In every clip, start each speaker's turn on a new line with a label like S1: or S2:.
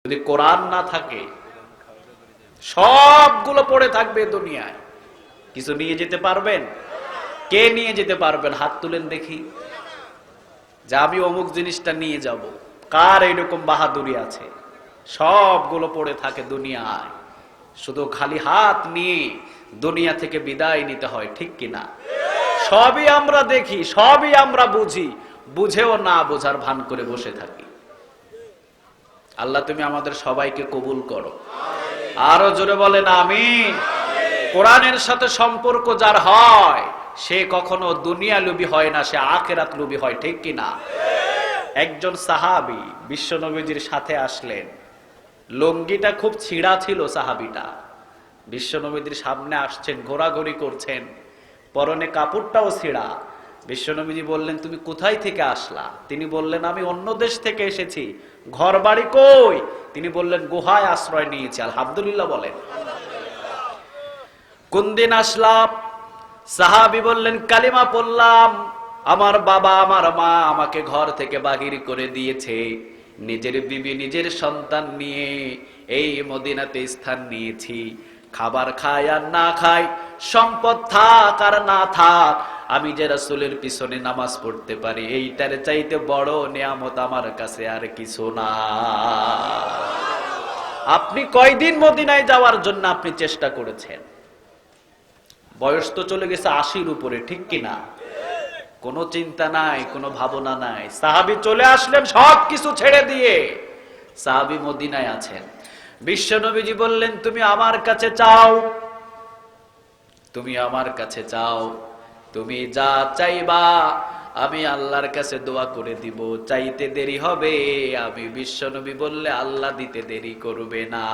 S1: যদি কোরআন না থাকে সবগুলো পড়ে থাকবে দুনিয়ায়, কিছু নিয়ে যেতে পারবেন? কে নিয়ে যেতে পারবেন? হাত তুলেন দেখি যে আমি অমুক জিনিসটা নিয়ে যাব। কার এরকম বাহাদুরি আছে? সবগুলো পড়ে থাকে দুনিয়ায়, শুধু খালি হাত নিয়ে দুনিয়া থেকে বিদায় নিতে হয়, ঠিক কিনা? সবই আমরা দেখি, সবই আমরা বুঝি, বুঝেও না বোঝার ভান করে বসে থাকি। আল্লাহ তুমি আমাদের সবাইকে কবুল করো। আরো জোরে বলেন আমিন। কোরআনের সাথে সম্পর্ক যার হয় সে কখনো দুনিয়া লোভী হয় না, সে আখিরাত লোভী হয়, ঠিক কিনা? একজন সাহাবী বিশ্ব নবীজির সাথে আসলেন, লুঙ্গিটা খুব ছিঁড়া ছিল সাহাবীটা। বিশ্ব নবীজির সামনে আসছেন, ঘোরাঘুরি করছেন, পরনে কাপড়টাও ছিঁড়া। বিশ্ব নবীজি বললেন তুমি কোথায় থেকে আসলা? তিনি বললেন আমি অন্য দেশ থেকে এসেছি। ঘর বাড়ি কই? তিনি বললেন গুহায় আশ্রয় নিয়েছি। আলহামদুলিল্লাহ বলেন। কোন দিন আসলাম? সাহাবী বললেন কালিমা পড়লাম, আমার বাবা আমার মা আমাকে ঘর থেকে বাহির করে দিয়েছে, নিজের বিবি নিজের সন্তান নিয়ে এই মদিনাতে স্থান নিয়েছি। খাবার খাই আর না খাই, সম্পদ থাক আর না থাক, আমি যে রাসূলের পিছনে নামাজ পড়তে পারি, এইটার চাইতে বড় নিয়ামত আমার কাছে আর কিছু না। আপনি কয়দিন মদিনায় যাওয়ার জন্য আপনি চেষ্টা করেছেন? বয়স তো চলে গেছে ৮০-র উপরে, ঠিক কিনা? কোনো চিন্তা নাই, কোনো ভাবনা নাই। সাহাবী চলে আসলেন সবকিছু ছেড়ে দিয়ে, সাহাবী মদিনায় আছেন। বিশ্ব নবীজি বললেন তুমি আমার কাছে চাও, তুমি আমার কাছে চাও, তুমি যা চাইবা আমি আল্লাহর কাছে দোয়া করে দিব, চাইতে দেরি হবে। আমি বিশ্ব নবী বললে আল্লাহ দিতে দেরি করবে না।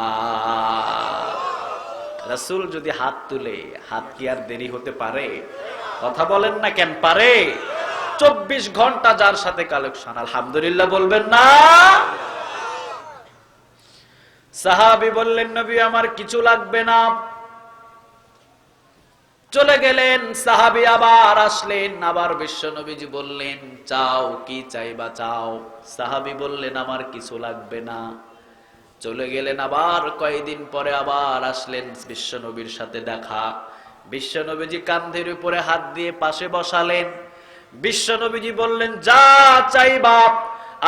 S1: রাসূল যদি হাত তুলে, হাত কি আর দেরি হতে পারে? কথা বলেন না কেন? পারে? ২৪ ঘন্টা যার সাথে কালেকশন, আলহামদুলিল্লাহ বলবেন না? সাহাবী বললেন নবী আমার কিছু লাগবে না। চলে গেলেন। সাহাবী আবার আসলেন, আবার বিশ্ব নবীজি বললেন চাও, কি চাইবা চাও? সাহাবী বললেন আমার কিছু লাগবে না। চলে গেলেন। আবার কয়েকদিন পরে আবার আসলেন, বিশ্ব নবীর সাথে দেখা। বিশ্ব নবীজি কাঁধের উপরে হাত দিয়ে পাশে বসালেন। বিশ্ব নবীজি বললেন যা চাইবা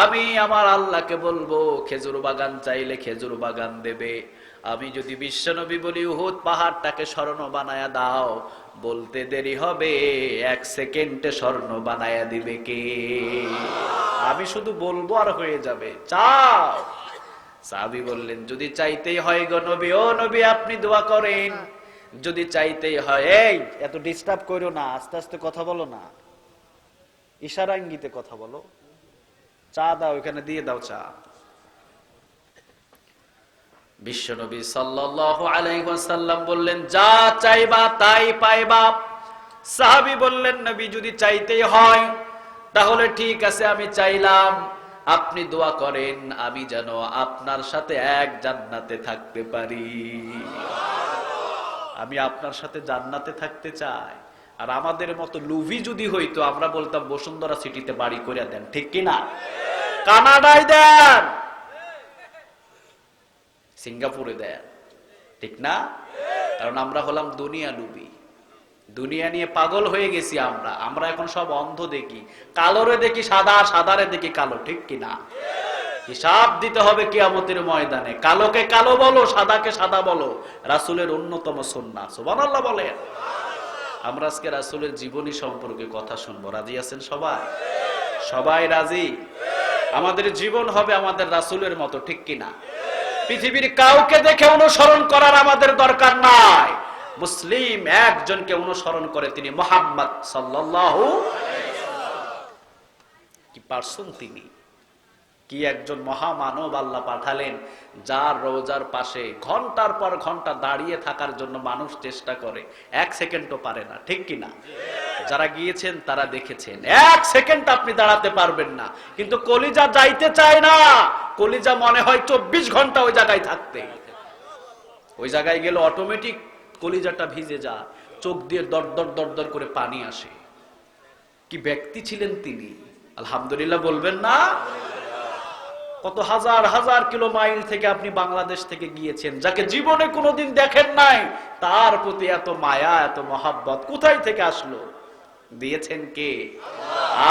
S1: আমি আমার আল্লাহকে বলবো, খেজুর বাগান চাইলে খেজুর বাগান দেবে। আমি যদি বিশ্ব নবী বলি উহুদ পাহাড়টাকে স্বর্ণ বানায়া দাও, বলতে দেরি হবে, ১ সেকেন্ডে স্বর্ণ বানায়া দিবে কে? আমি শুধু বলবো আর হয়ে যাবে। চাও। সাহাবী বললেন যদি চাইতেই হয় গো নবী, ও নবী আপনি দোয়া করেন, যদি চাইতেই হয়। এই এত ডিস্টার্ব করো না, আস্তে আস্তে কথা বলো না, ইশারা ইঙ্গিতে কথা বলো। চা দাও, এখানে দিয়ে দাও চা। বিশ্বনবী সাল্লাল্লাহু আলাইহি ওয়াসাল্লাম বললেন যা চাইবা তাই পাইবা। সাহাবী বললেন নবী যদি চাইতেই হয় তাহলে ঠিক আছে আমি চাইলাম, আপনি দোয়া করেন আমি যেন আপনার সাথে এক জান্নাতে থাকতে পারি। আমি আপনার সাথে জান্নাতে থাকতে চাই। আর আমাদের মতো লুভি যদি হইতো আমরা বলতাম বসুন্ধরা সিটিতে বাড়ি করে দেন, ঠিক কিনা? কানাডায় দেন, সিঙ্গাপুরে দেন, ঠিক না? কারণ আমরা হলাম দুনিয়া লুভি, দুনিয়া নিয়ে পাগল হয়ে গেছি আমরা। আমরা এখন সব অন্ধ দেখি, কালোরে দেখি সাদা, সাদারে দেখি কালো, ঠিক কিনা? হিসাব দিতে হবে কিয়ামতের ময়দানে। কালোকে কালো বলো, সাদাকে সাদা বলো, রাসূলের অন্যতম সুন্নাহ। সুবহানাল্লাহ বলেন। আমরা আজকে রাসূলের জীবনী সম্পর্কে কথা শুনবো। রাজি আছেন সবাই? সবাই রাজি? আমাদের জীবন হবে আমাদের রাসূলের মতো, ঠিক কিনা? পৃথিবীর কাউকে দেখে অনুসরণ করার আমাদের দরকার নাই। মুসলিম একজনকে অনুসরণ করে, তিনি মুহাম্মদ সাল্লাল্লাহু আলাইহি ওয়াসাল্লাম। কি পারসন তিনি, কি একজন মহামানব আল্লাহ পাঠালেন, যার রওজার পাশে ঘন্টার পর ঘন্টা দাঁড়িয়ে থাকার জন্য মানুষ চেষ্টা করে, ১ সেকেন্ডও পারে না, ঠিক কিনা? যারা গিয়েছেন তারা দেখেছেন ১ সেকেন্ড আপনি দাঁড়াতে পারবেন না, কিন্তু কলিজা যাইতে চায় না। কলিজা মনে হয় ২৪ ঘন্টা ওই জায়গায় থাকতে। ওই জায়গায় গেলে অটোমেটিক কলিজাটা ভিজে যায়, চোখ দিয়ে দরদর দরদর করে পানি আসে। কি ব্যক্তি ছিলেন তিনি, আলহামদুলিল্লাহ বলবেন না? কত হাজার হাজার কিলোমাইল থেকে আপনি বাংলাদেশ থেকে গিয়েছেন, যাকে জীবনে কোনোদিন দেখেন নাই, তার প্রতি এত মায়া, এত মহাব্বত কোথায় থেকে আসলো? দিয়েছেন কে?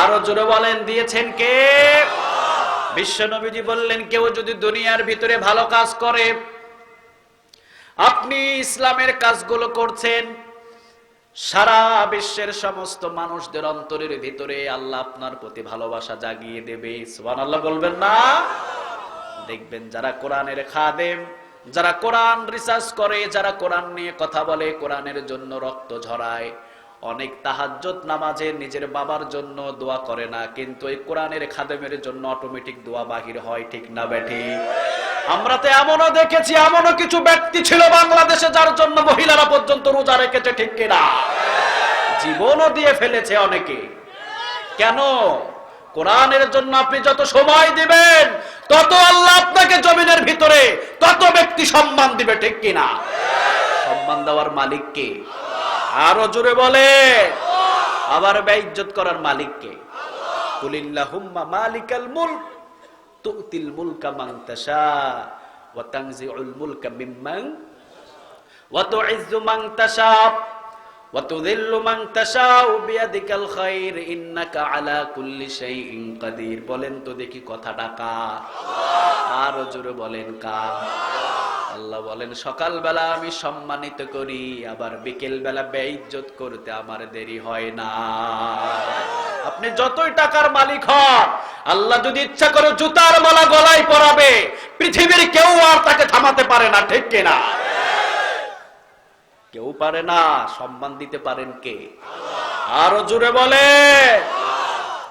S1: আরো জোরে বলেন, দিয়েছেন কে? বিশ্বনবীজি বললেন, কেউ যদি দুনিয়ার ভিতরে ভালো কাজ করে, আপনি ইসলামের কাজগুলো করছেন, সারা বিশ্বের সমস্ত মানুষদের অন্তরের ভিতরে আল্লাহ আপনার প্রতি ভালোবাসা জাগিয়ে দেবে। সুবহানাল্লাহ বলবেন না? দেখবেন যারা কোরআনের খাদেম, যারা কোরআন রিসার্চ করে, যারা কোরআন নিয়ে কথা বলে, কোরআনের জন্য রক্ত ঝরায়, অনেক তাহাজ্জুদ নামাজে নিজের বাবার জন্য দোয়া করে না, কিন্তু এই কোরআনের খাদেমের জন্য অটোমেটিক দোয়া বাহির হয়। ঠিক না বেঠিক? আমরা তো এমনও দেখেছি, এমনও কিছু ব্যক্তি ছিল বাংলাদেশে যার জন্য মহিলারা পর্যন্ত রোজা রেখেছে। ঠিক কিনা? জীবনও দিয়ে ফেলেছে অনেকে। কেন? কোরআনের জন্য আপনি যত সময় দিবেন, তত আল্লাহ আপনাকে জমিনের ভিতরে তত ব্যক্তি সম্মান দিবে। ঠিক কিনা? সম্মান দেওয়ার মালিক কে? আরো জোরে বলে। আবার বেইজ্জত করার মালিক কে? কুলিল্লাহুম্মা মালিকাল মুলক তুতিল মুলকা মান তাশা ওয়া তানজিউল মুলকা মিম্মান ওয়া তুইজ্জু মান তাশা ওয়া তুযিল্লু মান তাশা বিয়াদিকাল খায়র ইন্নাকা আলা কুল্লি শাইইন কাদির। বলেন তো দেখি কথাটা কার? আরো জোরে বলেন কার? আল্লাহ বলেন, সকালবেলা আমি সম্মানিত করি, আবার বিকেল বেলা বেইজ্জত করতে আমার দেরি হয় না। আপনি যতই টাকার মালিক হন, আল্লাহ যদি ইচ্ছা করে জুতার মালা গলায় পরাবে, পৃথিবীর কেউ আর তাকে থামাতে পারে না। ঠিক কিনা? কেউ পারে না। সম্মান দিতে পারেন কে? আরো জোরে বলে।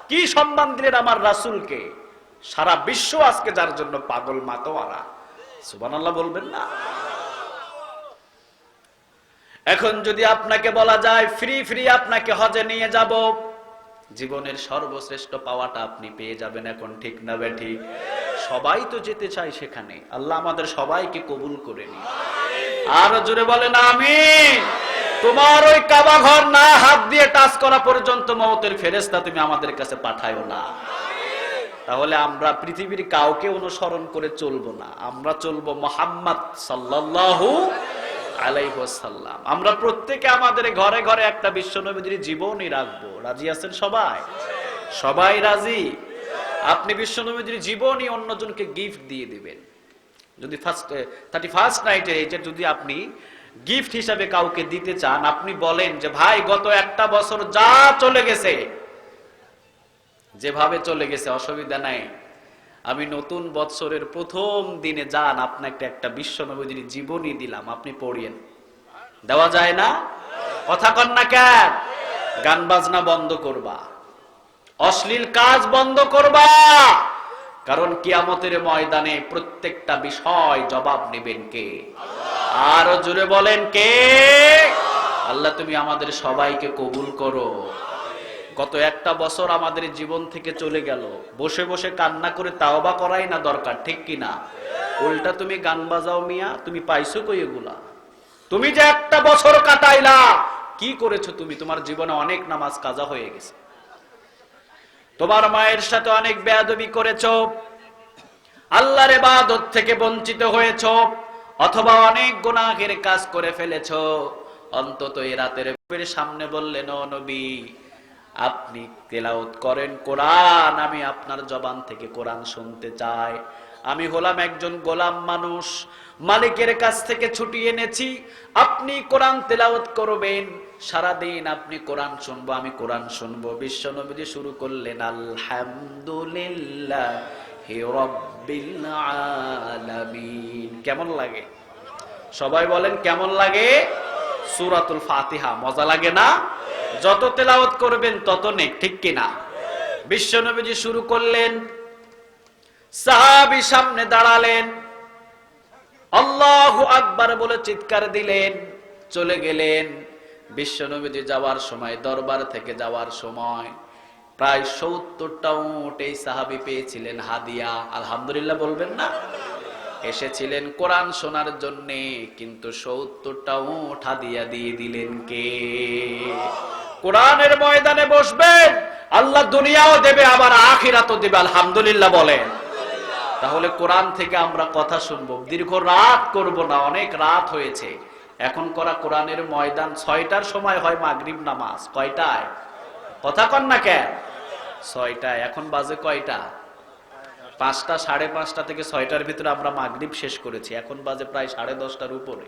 S1: কি সম্মান দিলেন আমার রাসূলকে? সারা বিশ্ব আজকে যার জন্য পাগল মাতোয়ারা। সুবহানাল্লাহ বলবেন না? এখন যদি আপনাকে বলা যায় ফ্রি ফ্রি আপনাকে হজে নিয়ে যাব, জীবনের সর্বশ্রেষ্ঠ পাওয়াটা আপনি পেয়ে যাবেন। এখন ঠিক না বেঠিক? সবাই তো যেতে চায় সেখানে। আল্লাহ আমাদের সবাইকে কবুল করে নিন। আরো জোরে বলেন আমিন। তোমার ওই কাবা ঘর না হাত দিয়ে টাচ করা পর্যন্ত মওতের ফেরেশতা তুমি আমাদের কাছে পাঠায়ো না। তাহলে আমরা পৃথিবীর কাউকে অনুসরণ করে চলবো না, আমরা চলবো মুহাম্মদ সাল্লাল্লাহু আলাইহি ওয়াসাল্লাম। আমরা প্রত্যেকে আমাদের ঘরে ঘরে একটা বিশ্বনবীর জীবনই রাখবো। রাজি আছেন সবাই? সবাই রাজি? আপনি বিশ্বনবীর জীবনই অন্যজনকে গিফট দিয়ে দিবেন। যদি 31st নাইটে এটা যদি আপনি গিফট হিসাবে কাউকে দিতে চান, আপনি বলেন যে ভাই গত একটা বছর যা চলে গেছে, যেভাবে চলে গেছে অসুবিধা নাই, আমি নতুন বৎসরের প্রথম দিনে যান আপনাকে একটা বিশ্বনবীর জীবনী দিলাম, আপনি পড়িয়েন। দেওয়া যায় না? কথা কন না কেন? গান বাজনা বন্ধ করবা, অশ্লীল কাজ বন্ধ করবা, কারণ কিয়ামতের ময়দানে প্রত্যেকটা বিষয় জবাব নেবেন কে? আরো জোরে বলেন কে? আল্লাহ তুমি আমাদের সবাইকে কবুল করো। গত একটা বছর আমাদের জীবন থেকে চলে গেল, বসে বসে কান্না করে তাওবা করাই না দরকার। ঠিক কিনা? উল্টা তুমি গান বাজাও মিয়া, তুমি পাইছো কই এগুলা? তুমি যে একটা বছর কাটাইলা, কি করেছো তুমি? তোমার জীবনে অনেক নামাজ কাজা হয়ে গেছে, তোমার মায়ের সাথে অনেক বেয়াদবি করেছো, আল্লাহর ইবাদত থেকে বঞ্চিত হয়েছো, অথবা অনেক গুনাহের কাজ করে ফেলেছো। অন্তত এই রাতের সামনে বললেন, ও নবী আপনি তেলাওয়াত করেন কোরআন, আমি আপনার জবান থেকে কোরআন শুনতে চাই। আমি হলাম একজন গোলাম মানুষ, মালিকের কাছ থেকে ছুটি এনেছি, আপনি কোরআন তেলাওয়াত করবেন, সারাদিন আপনি কোরআন শুনবো, আমি কোরআন শুনবো। বিশ্বনবী শুরু করলেন আলহামদুলিল্লাহি রাব্বিল আলামিন। কেমন লাগে? সবাই বলেন কেমন লাগে? সূরাতুল ফাতিহা মজা লাগে না? যত তেলাওয়াত করবেন তত নেক। ঠিক কিনা? বিশ্বনবী শুরু করলেন, সাহাবী সামনে দাঁড়ালেন, আল্লাহু আকবার বলে চিৎকার দিলেন, চলে গেলেন। বিশ্বনবী যাওয়ার সময়, দরবার থেকে যাওয়ার সময় প্রায় 70টা উট এই সাহাবী পেয়েছিলেন হাদিয়া। আলহামদুলিল্লাহ বলবেন না? এসেছিলেন কোরআন শোনার জন্য, কিন্তু 70টা উট হাদিয়া দিয়ে দিলেন কে? কোরআনের ময়দানে বসবেন, আল্লাহ দুনিয়াও দেবে আবার আখিরাতও দেবে। আলহামদুলিল্লাহ বলেন। তাহলে কোরআন থেকে আমরা কথা শুনবো, দীর্ঘ রাত করব না, অনেক রাত হয়েছে। এখন করা কোরআনের ময়দান 6টার সময় হয় মাগরিব নামাজ। কয়টায়? কথা কন না কেন? 6টায়। এখন বাজে কয়টা? 5টা, 5:30 থেকে 6টার ভিতরে আমরা মাগরিব শেষ করেছি। এখন বাজে প্রায় 10:30টার উপরে।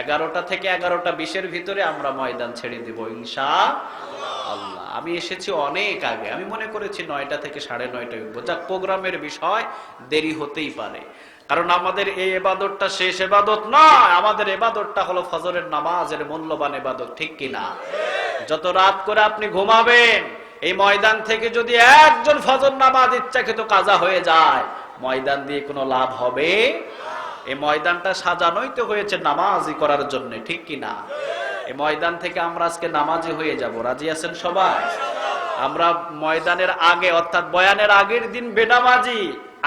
S1: 11টা থেকে 11:20-এর ভিতরে আমরা ময়দান ছেড়ে দিব ইনশাআল্লাহ। আমি এসেছি অনেক আগে, আমি মনে করেছি 9টা থেকে 9:30টায় উঠবো। যাক, প্রোগ্রামের বিষয়, দেরি হতেই পারে, কারণ আমাদের এই ইবাদতটা শেষ ইবাদত নয়। আমাদের ইবাদতটা হলো ফজরের নামাজের মূল্যবান ইবাদত, ঠিক কিনা? যত রাত করে আপনি ঘুমাবেন, এই ময়দান থেকে যদি একজন ফজর নামাজ ইচ্ছাকৃত কাজা হয়ে যায়, ময়দান দিয়ে কোনো লাভ হবে? এই ময়দানটা সাজানোই তো হয়েছে নামাজি করার জন্য, ঠিক কিনা? এই ময়দান থেকে আমরা আজকে নামাজি হয়ে যাব। রাজি আছেন সবাই? আমরা ময়দানের আগে, অর্থাৎ বয়ানের আগের দিন বেনামাজি,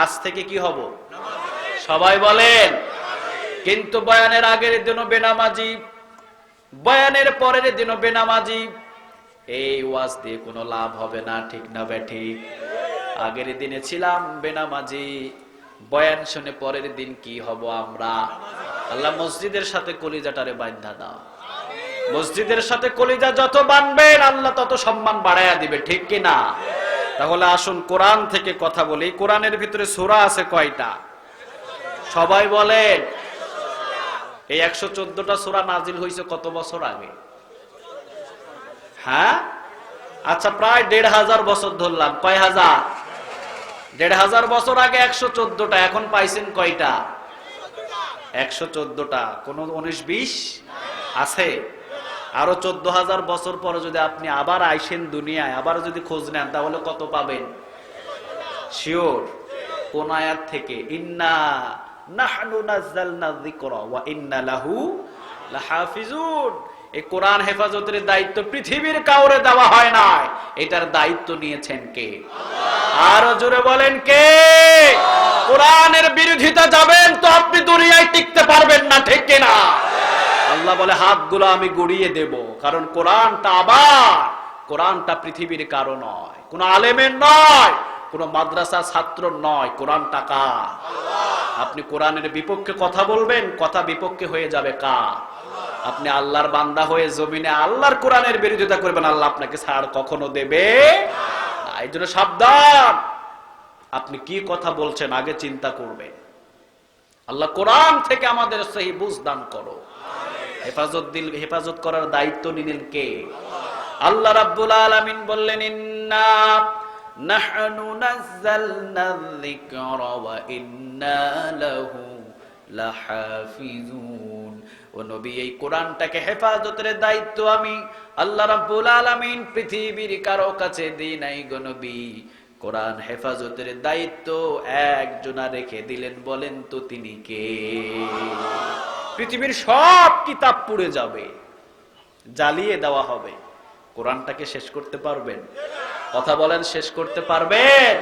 S1: আজ থেকে কি হব? সবাই বলেন। কিন্তু বয়ানের আগের দিনও বেনামাজি, বয়ানের পরের দিনও বেনামাজি। এই ওয়াজ দিয়ে কোনো লাভ হবে না, ঠিক না বেঠিক? আগের দিনে ছিলাম বেনামাজি, বয়ান শুনে পরের দিন কি হব আমরা? আল্লাহ মসজিদের সাথে কলিজাটারে বাঁধা দাও। মসজিদের সাথে কলিজা যত বাঁধবেন, আল্লাহ তত সম্মান বাড়াইয়া দিবে, ঠিক কিনা? তাহলে আসুন কোরআন থেকে কথা বলি। কোরআনের ভিতরে সূরা আছে কয়টা? সবাই বলেন। এই 114টা সূরা নাজিল হয়েছে কত বছর আগে? হ্যাঁ, আচ্ছা, প্রায় 1500 বছর ধরলাম। কয় হাজার? 1500 বছর আগে 114টা। এখন পাইছেন কয়টা? 114টা। কোন 19-20 আছে? আরো 14,000 বছর পরে যদি আপনি আবার আইসেন দুনিয়ায়, আবার যদি খোঁজ নেন, তাহলে কত পাবেন? শিওর? কোন আয়াত থেকে? ইন্না নাহনু নাযালনা যিকরা ওয়া ইন্না লাহু লাহাফিজুন। এই কোরআন হেফাজতের দায়িত্ব পৃথিবীর কাউরে দেওয়া হয় নাই, এটার দায়িত্ব নিয়েছেন কে? আরো জোরে বলেন কে? কোরআনের বিরোধিতা যাবেন তো আপনি দুনিয়ায় টিকতে পারবেন না, ঠিক কিনা? আল্লাহ বলে হাতগুলো আমি গড়িয়ে দেব, কারণ কোরআনটা আবার, কোরআনটা পৃথিবীর কারো নয়, কোন আলেমের নয়, কোন মাদ্রাসা ছাত্র নয়। কোরআনটা কার? আপনি কোরআনের বিপক্ষে কথা বলবেন, কথা বিপক্ষে হয়ে যাবে কার? আপনি আল্লাহর বান্দা হয়ে জমিনে আল্লাহর কোরআনের বিরোধিতা করবেন, আল্লাহ আপনাকে ছাড় কখনো দেবে না। এই জন্য সাবধান, আপনি কি কথা বলছেন আগে চিন্তা করবেন। আল্লাহ কোরআন থেকে আমাদের সহি বুঝ দান করো। হেফাজত করার দায়িত্ব নিলেন কে? আল্লাহ রাব্বুল আলামিন বললেন, ইন্না নাহনু নাযালনা যিকরা ওয়া ইন্না লাহু লাহাফিজুন। ও নবী, এই কোরআনটাকে হেফাজতের দায়িত্ব আমি আল্লাহ রাব্বুল আলামিন পৃথিবীর কারো কাছে দিই নাই গো নবী। কোরআন হেফাজতের দায়িত্ব একজনা রেখে দিলেন, বলেন তো তিনি কে? পৃথিবীর সব কিতাব পুড়ে যাবে, জ্বালিয়ে দেওয়া হবে, কোরআনটাকে শেষ করতে পারবেন? কথা বলেন, শেষ করতে পারবেন?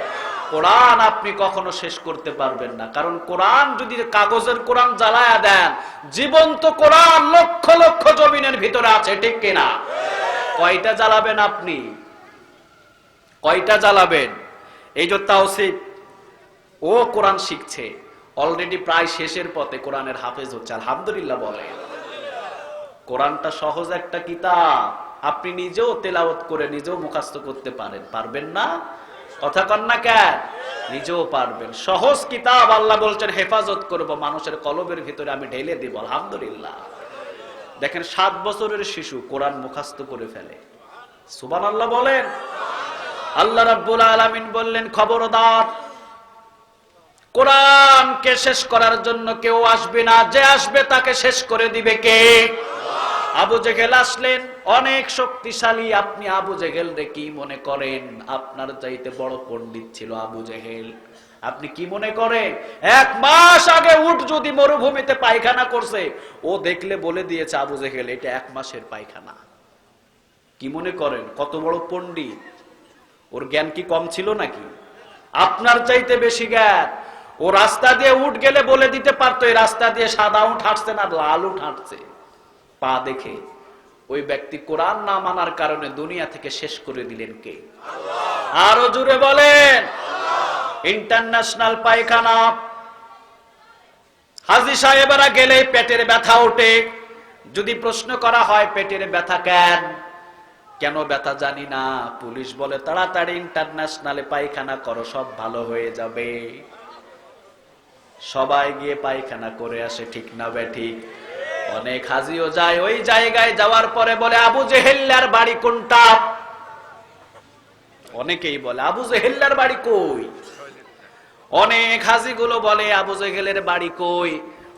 S1: কোরআন আপনি কখনো শেষ করতে পারবেন না, কারণ কোরআন যদি কাগজের কোরআন জ্বালায়া দেন, জীবন্ত কোরআন লক্ষ লক্ষ জমিনের ভিতরে আছে, ঠিক কিনা? কয়টা জ্বালাবেন আপনি? কয়টা জ্বালাবেন? এই যে তাওসিফ, ও কোরআন শিখছে, অলরেডি প্রায় শেষের পথে, কোরআনের হাফেজ হচ্ছে, আলহামদুলিল্লাহ বলে। কোরআনটা সহজ একটা কিতাব, আপনি নিজেও তেলাওয়াত করে নিজেও মুখস্থ করতে পারেন, পারবেন না? কথা কন না কেন? নিজেও পারবেন। সহজ কিতাব, আল্লাহ বলছেন হেফাজত করব, মানুষের কলবের ভিতরে আমি ঢেলে দিব, আলহামদুলিল্লাহ। দেখেন 7 বছরের শিশু কোরআন মুখস্থ করে ফেলে, সুবহানাল্লাহ বলেন। আল্লাহ রাব্বুল আলামিন বললেন, খবরদার, কোরআনকে শেষ করার জন্য কেউ আসবে না, যে আসবে তাকে শেষ করে দিবে কে? আবু জেহেল আসলেন, অনেক শক্তিশালী। আপনি আবু জেহেল রে কি মনে করেন? আপনার চাইতে বড় পণ্ডিত ছিল আবু জেহেল। আপনি কি মনে করেন 1 মাস আগে উট যদি মরুভূমিতে পায়খানা করছে, ও দেখলে বলে দিয়েছে আবু জেহেল এটা 1 মাসের পায়খানা? কি মনে করেন কত বড় পণ্ডিত? ওর জ্ঞান কি কম ছিল নাকি? আপনার চাইতে বেশি জ্ঞান। ও রাস্তা দিয়ে উট গেলে বলে দিতে পারতো এই রাস্তা দিয়ে সাদা উট হাঁটছে না লাল উট হাঁটছে, পা দেখে। ওই ব্যক্তি কোরআন না মানার কারণে দুনিয়া থেকে শেষ করে দিলেন কে? আল্লাহ। আরো জোরে বলেন। ইন্টারন্যাশনাল পায়খানা। হাজী সাহেবেরা গেলে পেটের ব্যথা ওঠে। যদি প্রশ্ন করা হয় পেটের ব্যথা কেন ব্যথা জানি না, পুলিশ বলে তাড়াতাড়ি ইন্টারন্যাশনালে পায়খানা করো, সব ভালো হয়ে যাবে। সবাই গিয়ে পায়খানা করে আসে, ঠিক না বেঠিক? অনেক হাজিও যায়। ওই জায়গায় যাওয়ার পরে বলে আবু জেহেলের বাড়ি কোনটা? অনেকেই বলে আবু জেহেলের বাড়ি কই। অনেক হাজিগুলো বলে আবু জেহেলের বাড়ি কই।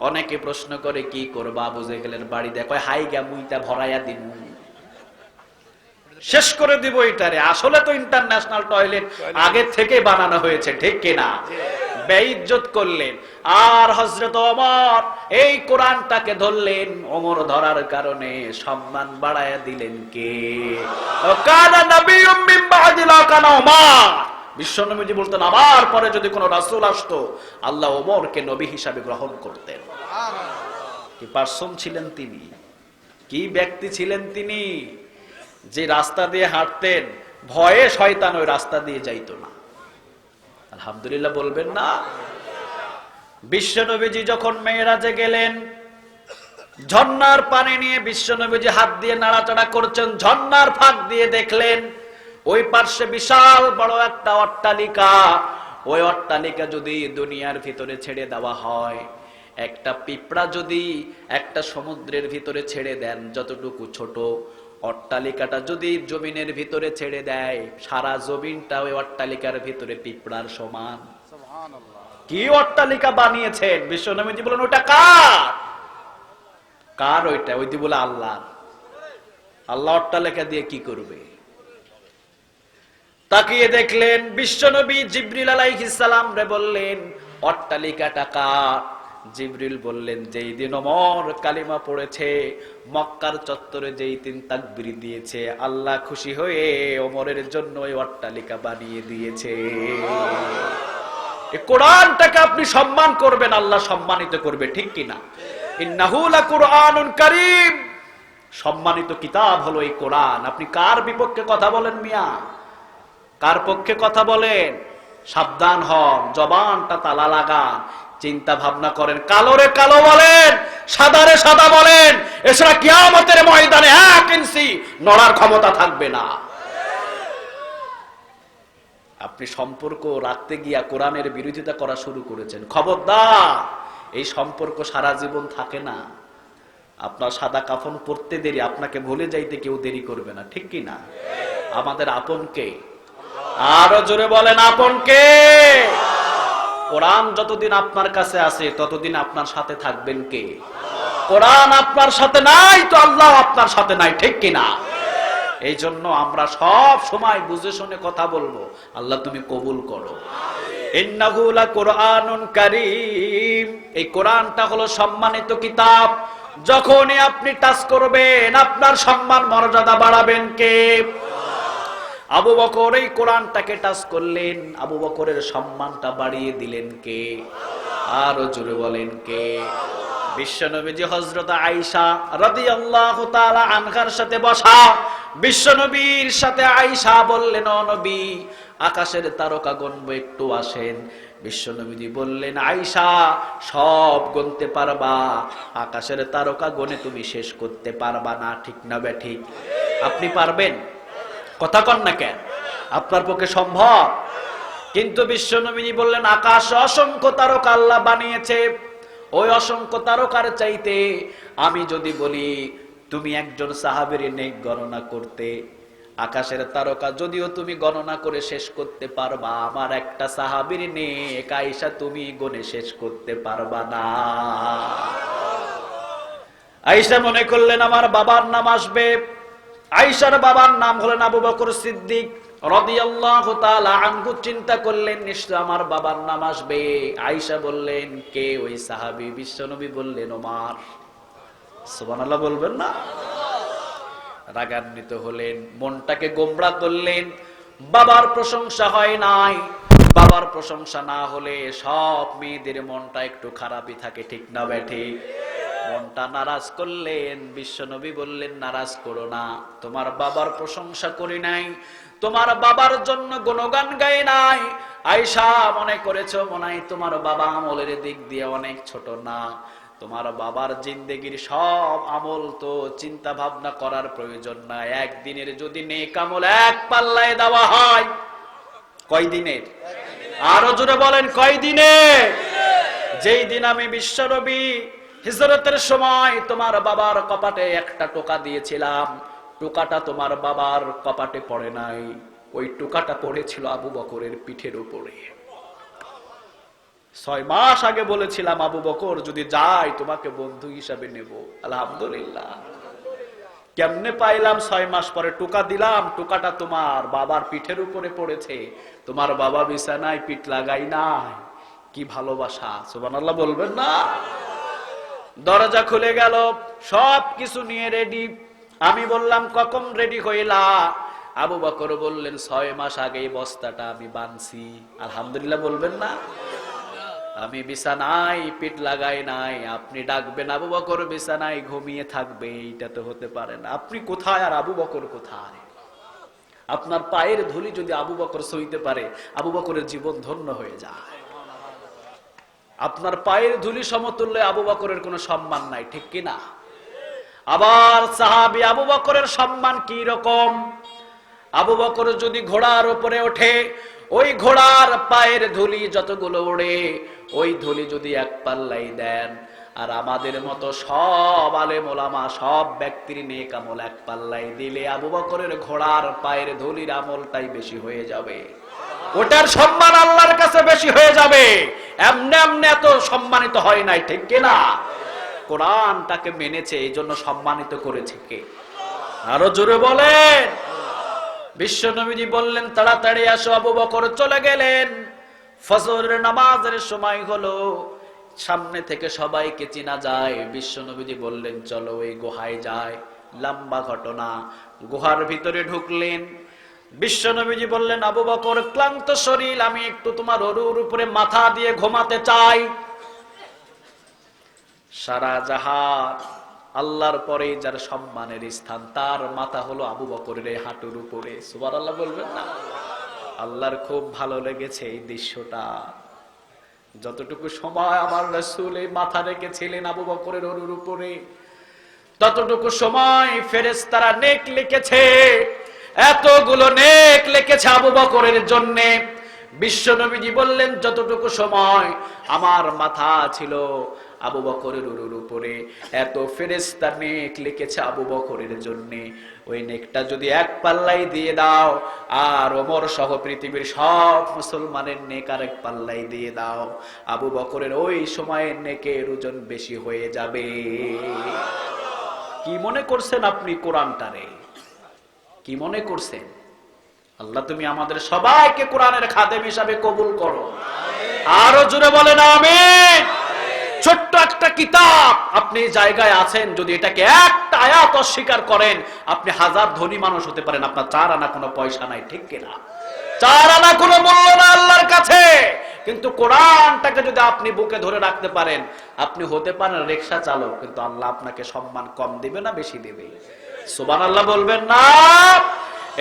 S1: অনেকে প্রশ্ন করে কি করবা আবু জেহেলের বাড়ি দেখো, হাই গা মুইটা ভরাইয়া দিন, শেষ করে দিব এটারে। আসলে তো ইন্টারন্যাশনাল টয়লেট আগে থেকে বানানো হয়েছে, ঠিক কিনা? বেইজ্জত করলেন। আর হযরত ওমর এই কোরআনটাকে ধরলেন। ওমর ধরার কারণে সম্মান বাড়ায়া দিলেন কে? কানা নবিয়্যুম মিন বাদি লা কানা ওমর। বিশ্বনবীজি বলতেন আমার পরে যদি কোনো রাসূল আসতো আল্লাহ ওমরকে নবী হিসাবে গ্রহণ করতেন। কি পারসন ছিলেন তিনি, কি ব্যক্তি ছিলেন তিনি, যে রাস্তা দিয়ে হাঁটতেন ভয়ে শয়তান ওই রাস্তা দিয়ে যাইতো না। আলহামদুলিল্লাহ বলবেন না? বিশ্বনবীজি যখন মেরাজে গেলেন, ঝর্ণার পানি নিয়ে বিশ্বনবীজি হাত দিয়ে নাড়াচাড়া করছেন। ঝর্ণার ফাঁক দিয়ে দেখলেন ওই পার্শ্বে বিশাল বড় একটা অট্টালিকা। ওই অট্টালিকা যদি দুনিয়ার ভিতরে ছেড়ে দেওয়া হয়, একটা পিঁপড়া যদি একটা সমুদ্রের ভিতরে ছেড়ে দেন যতটুকু ছোট, অট্টালিকাটা যদি জমিনের ভিতরে ছেড়ে দেয় সারা জমিনটা ওই অট্টালিকার ভিতরে পিঁপড়ার সমান। কি অট্টালিকা বানিয়েছেন? বিশ্বনবীজি বলেন ওটা কার? কার ওইটা? ওইটি বলে আল্লাহ। আল্লাহ অট্টালিকা দিয়ে কি করবে? তাকিয়ে দেখলেন বিশ্বনবী জিবরিল আলাইহিস সালাম রে বললেন অট্টালিকাটা কার? জিবরিল বললেন যেই দিন ওমর কালিমা পড়েছে, মক্কার চত্বরে যেই দিন তাকবীর দিয়েছে, আল্লাহ খুশি হয়ে ওমরের জন্য ওই অট্টালিকা বানিয়ে দিয়েছে। এই কোরআনটাকে আপনি সম্মান করবেন, আল্লাহ সম্মানিত করবে, ঠিক কিনা? ইন্নাহু লাকুরআনুন কারীম। সম্মানিত কিতাব হলো এই কোরআন। আপনি কার বিপক্ষে কথা বলেন মিয়া? কার পক্ষে কথা বলেন? সাবধান হন, জবানটা তালা লাগান, চিন্তা ভাবনা করেন। কালোরে কালো বলেন, সাদারে সাদা বলেন, এছাড়া কিয়ামতের ময়দানে 1 ইঞ্চি নড়ার ক্ষমতা থাকবে না। আপনি সম্পর্ক রাখতে গিয়া কোরআনের বিরোধিতা করা শুরু করেছেন, খবরদার। এই সম্পর্ক সারা জীবন থাকে না। আপনার সাদা কাফন পরতে দেরি, আপনাকে ভুলে যাইতে কেউ দেরি করবে না, ঠিক কি না? আমাদের আপন কে? আরো জোরে বলেন, আপন কে? কোরআন যতদিন আপনার কাছে আছে ততদিন আপনার সাথে থাকবেন কে? কোরআন আপনার সাথে নাই তো আল্লাহ আপনার সাথে নাই, ঠিক কিনা? এই জন্য আমরা সব সময় বুঝে শুনে কথা বলবো। আল্লাহ তুমি কবুল করো। ইন্নাহু লাকুরআনুন কারীম। এই কোরআনটা হলো সম্মানিত কিতাব। যখনই আপনি টাচ করবেন আপনার সম্মান মর্যাদা বাড়াবেন কে? আবু বকর এই কোরআনটাকে টাচ করলেন, আবু বকরের সম্মানটা বাড়িয়ে দিলেন কে? আরো জোরে বলেন কে? বিশ্বনবীজি হযরত আয়েশা রাদিয়াল্লাহু তাআলা আনহার সাথে বসা। বিশ্বনবীর সাথে আয়েশা বললেন ও নবী আকাশের তারকা গণবো, একটু আসেন। বিশ্বনবীজি বললেন আয়েশা সব গুনতে পারবা, আকাশের তারকা গনে তুমি শেষ করতে পারবা না, ঠিক না বেঠিক? আপনি পারবেন? কথা কন না কেন? আপনার পক্ষে সম্ভব? কিন্তু বিশ্বনবীজি বললেন আকাশে অসংখ্য তারকা আল্লাহ বানিয়েছে, ওই অসংখ্য তারকার চাইতে আমি যদি বলি তুমি একজন সাহাবীর নেক গণনা করতে, আকাশের তারকা যদিও তুমি গণনা করে শেষ করতে পারবা, আমার একটা সাহাবীর নেক আয়েশা তুমি গণে শেষ করতে পারবা না। আয়েশা মনে করলেন আমার বাবার নাম আসবে। আয়েশার বাবার নাম হলেন আবু বকর সিদ্দিক রাদিয়াল্লাহু তাআলা আনহু। চিন্তা করলেন নিশ্চয় আমার বাবার নাম আসবে। আয়েশা বললেন কে ওই সাহাবী? বিশ্বনবী বললেন ওমর। সুবহানাল্লাহ বলবেন না? রাগান্বিত হলেন, মনটাকে গোমড়া করলেন। বাবার প্রশংসা হয় নাই। বাবার প্রশংসা না হলে সব মেয়েদের মনটা একটু খারাপই থাকে, ঠিক না বেঠিক? মনটা নারাজ করলেন। বিশ্বনবী বললেন, নারাজ করো না, তোমার বাবার প্রশংসা করি নাই, তোমার বাবার জন্য গুণগান গাই নাই। আয়েশা মনে করেছো মনে হয় তোমার বাবা আমলের দিক দিয়ে অনেক ছোট না, তোমার বাবার জিন্দেগির সব আমল তো চিন্তা ভাবনা করার প্রয়োজন নাই। একদিনের যদি নেক আমল এক পাল্লায় দেওয়া হয়, কয় দিনের? আরো জোরে বলেন, কয় দিনের? যেই দিন আমি বিশ্বনবী হিজরতের সময় তোমার বাবার কপাটে একটা টোকা দিয়েছিলাম, টোকাটা তোমার বাবার কপাটে পড়ে নাই, ওই টোকাটা পড়েছিল আবু বকরের পিঠের উপরে। 6 মাস আগে বলেছিলাম আবু বকর যদি যাই তোমাকে বন্ধু হিসাবে নেব। আলহামদুলিল্লাহ, কেমনে পাইলাম? 6 মাস পরে টোকা দিলাম, টোকাটা তোমার বাবার পিঠের উপরে পড়েছে, তোমার বাবা বিছানায় পিঠ লাগাই নাই। কি ভালোবাসা! সুবহানাল্লাহ বলবেন না? দরজা খুলে গেল, সব কিছু নিয়ে রেডি। আমি বললাম কখন রেডি হইলা? আবু বকর বললেন 6 মাস আগে বস্তাটা আমি বানছি। আলহামদুলিল্লাহ বলবেন না? আমি বিছানায় পিঠ লাগাই নাই, আপনি ডাকবেন আবু বকর বিছানায় ঘুমিয়ে থাকবে, এটা তো হতে পারে না। আপনি কোথায় আর আবু বকর কোথায়? আপনার পায়ের ধুলি যদি আবু বকর সইতে পারে, আবু বকরের জীবন ধন্য হয়ে যায়। আপনার পায়ের ধুলি সমতুল্য আবু বকরের কোনো সম্মান নাই, ঠিক কিনা? আবার সাহাবী আবু বকরের সম্মান কি রকম? আবু বকর যদি ঘোড়ার উপরে ওঠে, ওই ঘোড়ার পায়ের ধুলি যতগুলো ওড়ে, ওই ধুলি যদি এক পাল্লাই দেন, আর আমাদের মতো সব আলেম ওলামা সব ব্যক্তির নেক আমল এক পাল্লাই দিলে আবু বকরের ঘোড়ার পায়ের ধুলির আমলটাই বেশি হয়ে যাবে, ওটার সম্মান আল্লাহর কাছে বেশি হয়ে যাবে। এমনি এমনি এত সম্মানিত হয় নাই, ঠিক কিনা? কোরআন তাকে মেনেছে, এই জন্য সম্মানিত করেছে কে? আরো জোরে বলেন। বিশ্ব নবীজি বললেন তাড়াতাড়ি আসো। আবু বকর চলে গেলেন। ফজরের নামাজের সময় হলো, সামনে থেকে সবাইকে চেনা যায়। বিশ্ব নবীজি বললেন চলো এই গুহায় যায়। লম্বা ঘটনা। গুহার ভিতরে ঢুকলেন। বিশ্ব নবীজি বললেন আবু বকর ক্লান্ত শরীর, আমি একটু তোমার অরুর উপরে মাথা দিয়ে ঘুমাতে চাই। সারা জাহান আল্লাহর পরে যার সম্মানের স্থান, তার মাথা হলো আবু বকরের হাঁটুর উপরে। সুবহানাল্লাহ বলবেন না? আল্লাহর খুব ভালো লেগেছে এই দৃশ্যটা। যতটুকু সময় আমার রাসূল এই মাথা রেখেছিলেন আবু বকরের অরুর উপরে, ততটুকু সময় ফেরেশতারা নেক লিখেছে। এতগুলো নেক লিখেছে আবু বকরের জন্য। বিশ্ব নবীজি বললেন যতটুকু সময় আমার মাথা ছিল আবু বকরের উরুর উপরে, এত ফেরেশতা নেক লিখেছে আবু বকরের জন্য। ওই নেকটা যদি এক পাল্লাই দিয়ে দাও, আর ওমর সহ পৃথিবীর সব মুসলমানের নেক আর এক পাল্লাই দিয়ে দাও, আবু বকরের ওই সময়ের নেকের ওজন বেশি হয়ে যাবে। কি মনে করছেন আপনি কোরআনটারে? কি মনে করছেন? আল্লাহ তুমি আমাদের সবাইকে কোরআনের খাদেম হিসাবে কবুল করো। আরো জোরে বলেন আমিন। ছোট্ট একটা কিতাব, আপনি জায়গায় আছেন, যদি এটাকে একটা আয়াত অস্বীকার করেন, আপনি হাজার ধনী মানুষ হতে পারেন, আপনার 4 আনা কোনো পয়সা নাই, ঠিক কিনা? 4 আনা কোনো মূল্য না আল্লাহর কাছে। কিন্তু কোরআনটাকে যদি আপনি বুকে ধরে রাখতে পারেন, আপনি হতে পারেন রিকশা চালক, কিন্তু আল্লাহ আপনাকে সম্মান কম দিবে না বেশি দিবে? সুবহানাল্লাহ বলবেন না?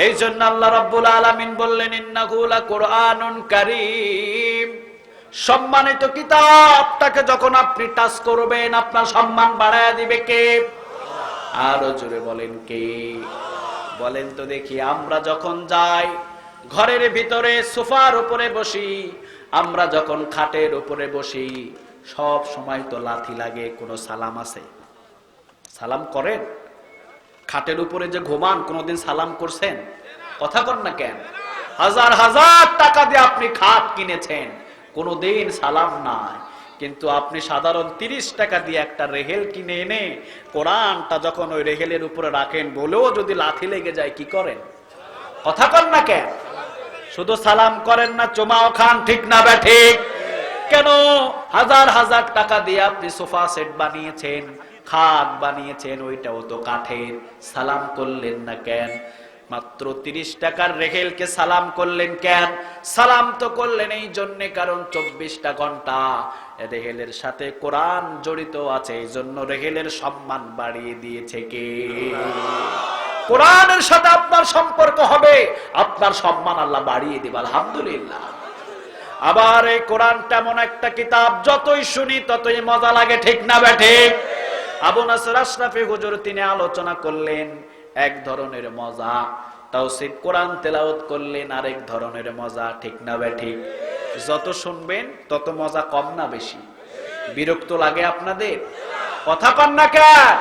S1: এই জন্য আল্লাহ রাব্বুল আলামিন বললেন ইন্নাহু লাকুরআনুন কারীম। সম্মানিত কিতাবটাকে যখন আপনি টাচ করবেন, আপনার সম্মান বাড়ায় দিবে কে? আরো জোরে বলেন কে? বলেন তো দেখি। আমরা যখন যাই ঘরের ভিতরে সোফার উপরে বসি, আমরা যখন খাটের উপরে বসি, সব সময় তো লাথি লাগে। কোনো সালাম আছে? সালাম করেন? খাটের উপরে যে ঘুমান, কোনোদিন সালাম করছেন? কথা কর না কেন? হাজার হাজার টাকা দিয়ে আপনি খাট কিনেছেন, কোনোদিন সালাম নাই। কিন্তু আপনি সাধারণ 30 টাকা দিয়ে একটা রেহেল কিনে এনে কোরআনটা যখন ওই রেহেলের উপরে রাখেন, বলেও যদি লাথি লেগে যায়, কি করেন? কথা কর না কেন? শুধু সালাম করেন না, চুমাও খান, ঠিক না বে ঠিক? কেন? হাজার হাজার টাকা দিয়ে আপনি সোফা সেট বানিয়েছেন, খাট বানিয়েছেন, ওইটাও তো কাঠের। সালাম করলেন না কেন? মাত্র 30 টাকার রেহেলকে সালাম করলেন কেন? সালাম তো করলেন এই জন্য, কারণ 24টা ঘন্টা রেহেলের সাথে কোরআন জড়িত আছে, এই জন্য রেহেলের সম্মান বাড়িয়ে দিয়েছে কে? কোরআনের সাথে আপনার সম্পর্ক হবে, আপনার সম্মান আল্লাহ বাড়িয়ে দিবে, আলহামদুলিল্লাহ। আবার এই কোরআন তেমন একটা কিতাব, যতই শুনি ততই মজা লাগে, ঠিক না বেঠে? আবু নাসর আশরাফি হুজুর তিনি আলোচনা করলেন এক ধরনের মজা, তাওসিফ কোরআন তেলাওয়াত করলেন আরেক ধরনের মজা, ঠিক না বেঠে? যত শুনবেন তত মজা কম না বেশি? বিরক্ত লাগে আপনাদের? কথা কন না কেন?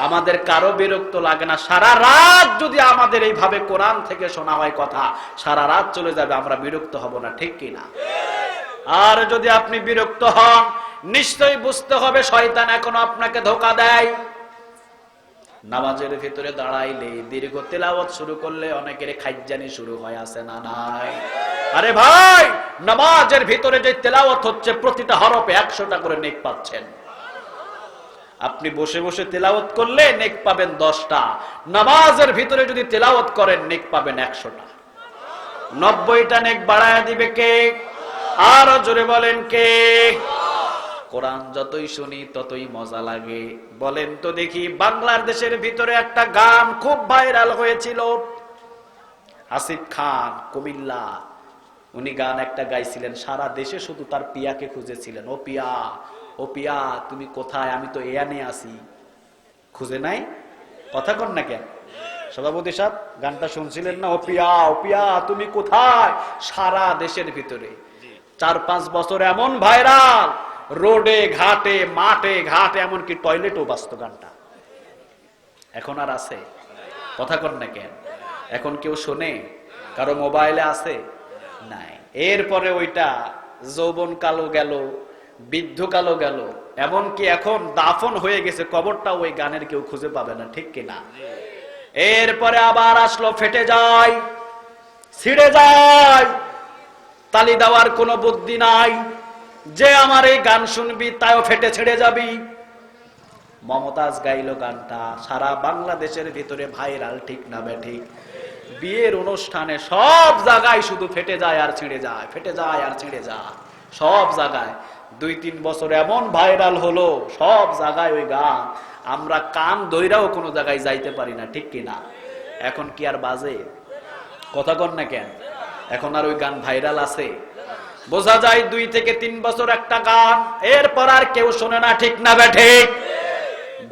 S1: আমাদের কারো বিরক্ত লাগে না। সারা রাত যদি আমাদের এইভাবে কোরআন থেকে শোনা হয় কথা, সারা রাত চলে যাবে, আমরা বিরক্ত হব না, ঠিক কিনা? আর যদি আপনি বিরক্ত হন, নিশ্চয়ই বুঝতে হবে শয়তান এখনো আপনাকে ধোঁকা দেয়। নামাজের ভিতরে দাঁড়াইলে দীর্ঘ তেলাওয়াত শুরু করলে অনেকের খাইজানি শুরু হয়, আছে না নাই? আরে ভাই, নামাজের ভিতরে যে তেলাওয়াত হচ্ছে প্রতিটা হরফে 100টা করে নেক পাচ্ছেন। আপনি বসে বসে তেলাওয়াত করলে নেক পাবেন 10টা, নামাজের ভিতরে যদি তেলাওয়াত করেন নেক পাবেন 100টা। 90টা নেক বাড়ায় দিবে কে? আরো জোরে বলেন কে? কোরআন যতই শুনি ততই মজা লাগে। বলেন তো দেখি, বাংলাদেশের ভিতরে একটা গান খুব ভাইরাল হয়েছিল, আসিফ খান কুমিল্লা, উনি গান একটা গাইছিলেন, সারা দেশে শুধু তার পিয়াকে খুঁজেছিলেন। ও পিয়া, ও পিয়া তুমি কোথায়, আমি তো এয়ানে আছি। খুঁজে নাই? কথা কন না কেন? সভাপতি সাহেব গানটা শুনছিলেন না? ও পিয়া তুমি কোথায়? সারা দেশের ভিতরে 4-5 বছর এমন ভাইরাল, রোডে ঘাটে মাঠে ঘাটে এমনকি টয়লেটও বাজতো গানটা। এখন আর আছে? কথা কন না কেন? এখন কেউ শোনে? কারো মোবাইলে আছে? নাই। এরপরে ওইটা যৌবন কালো গেল, বৃদ্ধ কালো গেল, এমনকি এখন দাফন হয়ে গেছে, কবরটা ওই গানের কেউ খুঁজে পাবে না, ঠিক কিনা? এরপরে আবার আসলো, ফেটে যায়, ছিঁড়ে যায়, তালি দেওয়ার কোনো বুদ্ধি নাই, যে আমার এই গান শুনবি তাইও ফেটে ছেড়ে যাবি। মমতাজ গাইলো গানটা, সারা বাংলাদেশের ভিতরে ভাইরাল, ঠিক না বেঠিক? বিয়ের অনুষ্ঠানে সব জায়গায় শুধু ফেটে যায় আর ছিঁড়ে যায়, ফেটে যায় আর ছিঁড়ে যায়, সব জায়গায়। 2-3 বছর এমন ভাইরাল হলো, সব জায়গায় ওই গান, আমরা কান দইরাও কোনো জায়গায় যাইতে পারি না, ঠিক কিনা? এখন কি আর বাজে? কথা কন না কেন? এখন আর ওই গান ভাইরাল আছে? বোঝা যায় 2 থেকে 3 বছর একটা গান, এরপর আর কেউ শোনে না, ঠিক না বেঠিক?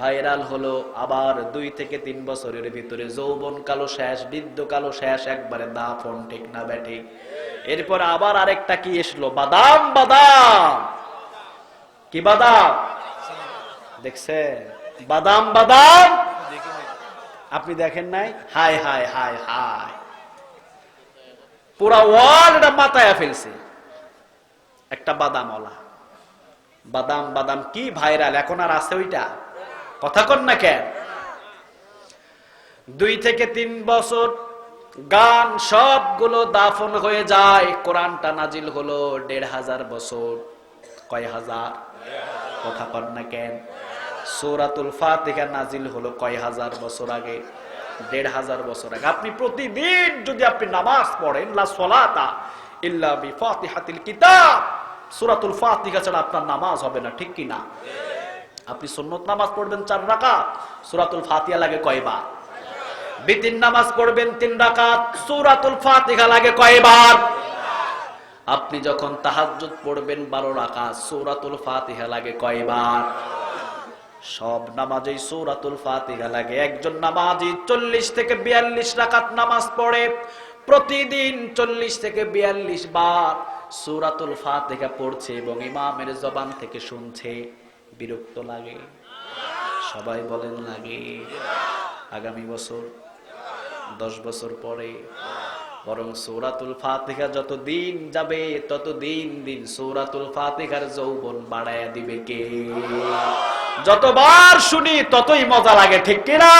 S1: ভাইরাল হলো, আবার 2 থেকে 3 বছরের ভিতরে যৌবন কালো শেষ, বৃদ্ধ কালো শেষ, একবারে দাফন, ঠিক না বেঠিক? এরপর আবার আরেকটা কি এসলো, বাদাম বাদাম। কি বাদাম? দেখছেন? বাদাম বাদাম আপনি দেখেন নাই? হায় হায় হায় হায়, পুরা ওয়ার্ল্ড এটা মাথায় ফেলছে একটা বাদামওয়ালা। বাদাম বাদাম কি ভাইরাল, এখন আর আছে ওইটা? কথা কন না কেন? 2 থেকে 3 বছর গান সবগুলো দাফন হয়ে যায়। কোরআনটা নাজিল হলো 1500 বছর। কয় হাজার? কথা কন না কেন? সূরাতুল ফাতিহা নাজিল হলো কয় হাজার বছর আগে? 1500 বছর আগে। আপনি প্রতিদিন যদি আপনি নামাজ পড়েন, লা সলাতা ইল্লা বিফাতিহাতিল কিতাব, সূরাতুল ফাতিহা ছাড়া আপনার নামাজ হবে না, ঠিক কি না? আপনি সুন্নত নামাজ পড়বেন 4 রাকাত, সূরাতুল ফাতিহা লাগে কয়বার? বিতির নামাজ পড়বেন 3 রাকাত, সূরাতুল ফাতিহা লাগে কয়বার? আপনি যখন তাহাজ্জুদ পড়বেন 12 রাকাত, সূরাতুল ফাতিহা লাগে কয়বার? সব নামাজেই সূরাতুল ফাতিহা লাগে। একজন নামাজি 40 থেকে 42 রাকাত নামাজ পড়ে, প্রতিদিন 40 থেকে 42 বার সূরাতুল ফাতিহা পড়ছে এবং ইমামের জবান থেকে শুনছে। বিরক্ত লাগে? সবাই বলেন লাগে? আগামী বছর 10 বছর পরে বরং সূরাতুল ফাতিহা যত দিন যাবে তত দিন দিন সূরাতুল ফাতিহার যৌবন বাড়ায়া দিবে কে? যতবার শুনি ততই মজা লাগে, ঠিক কিনা?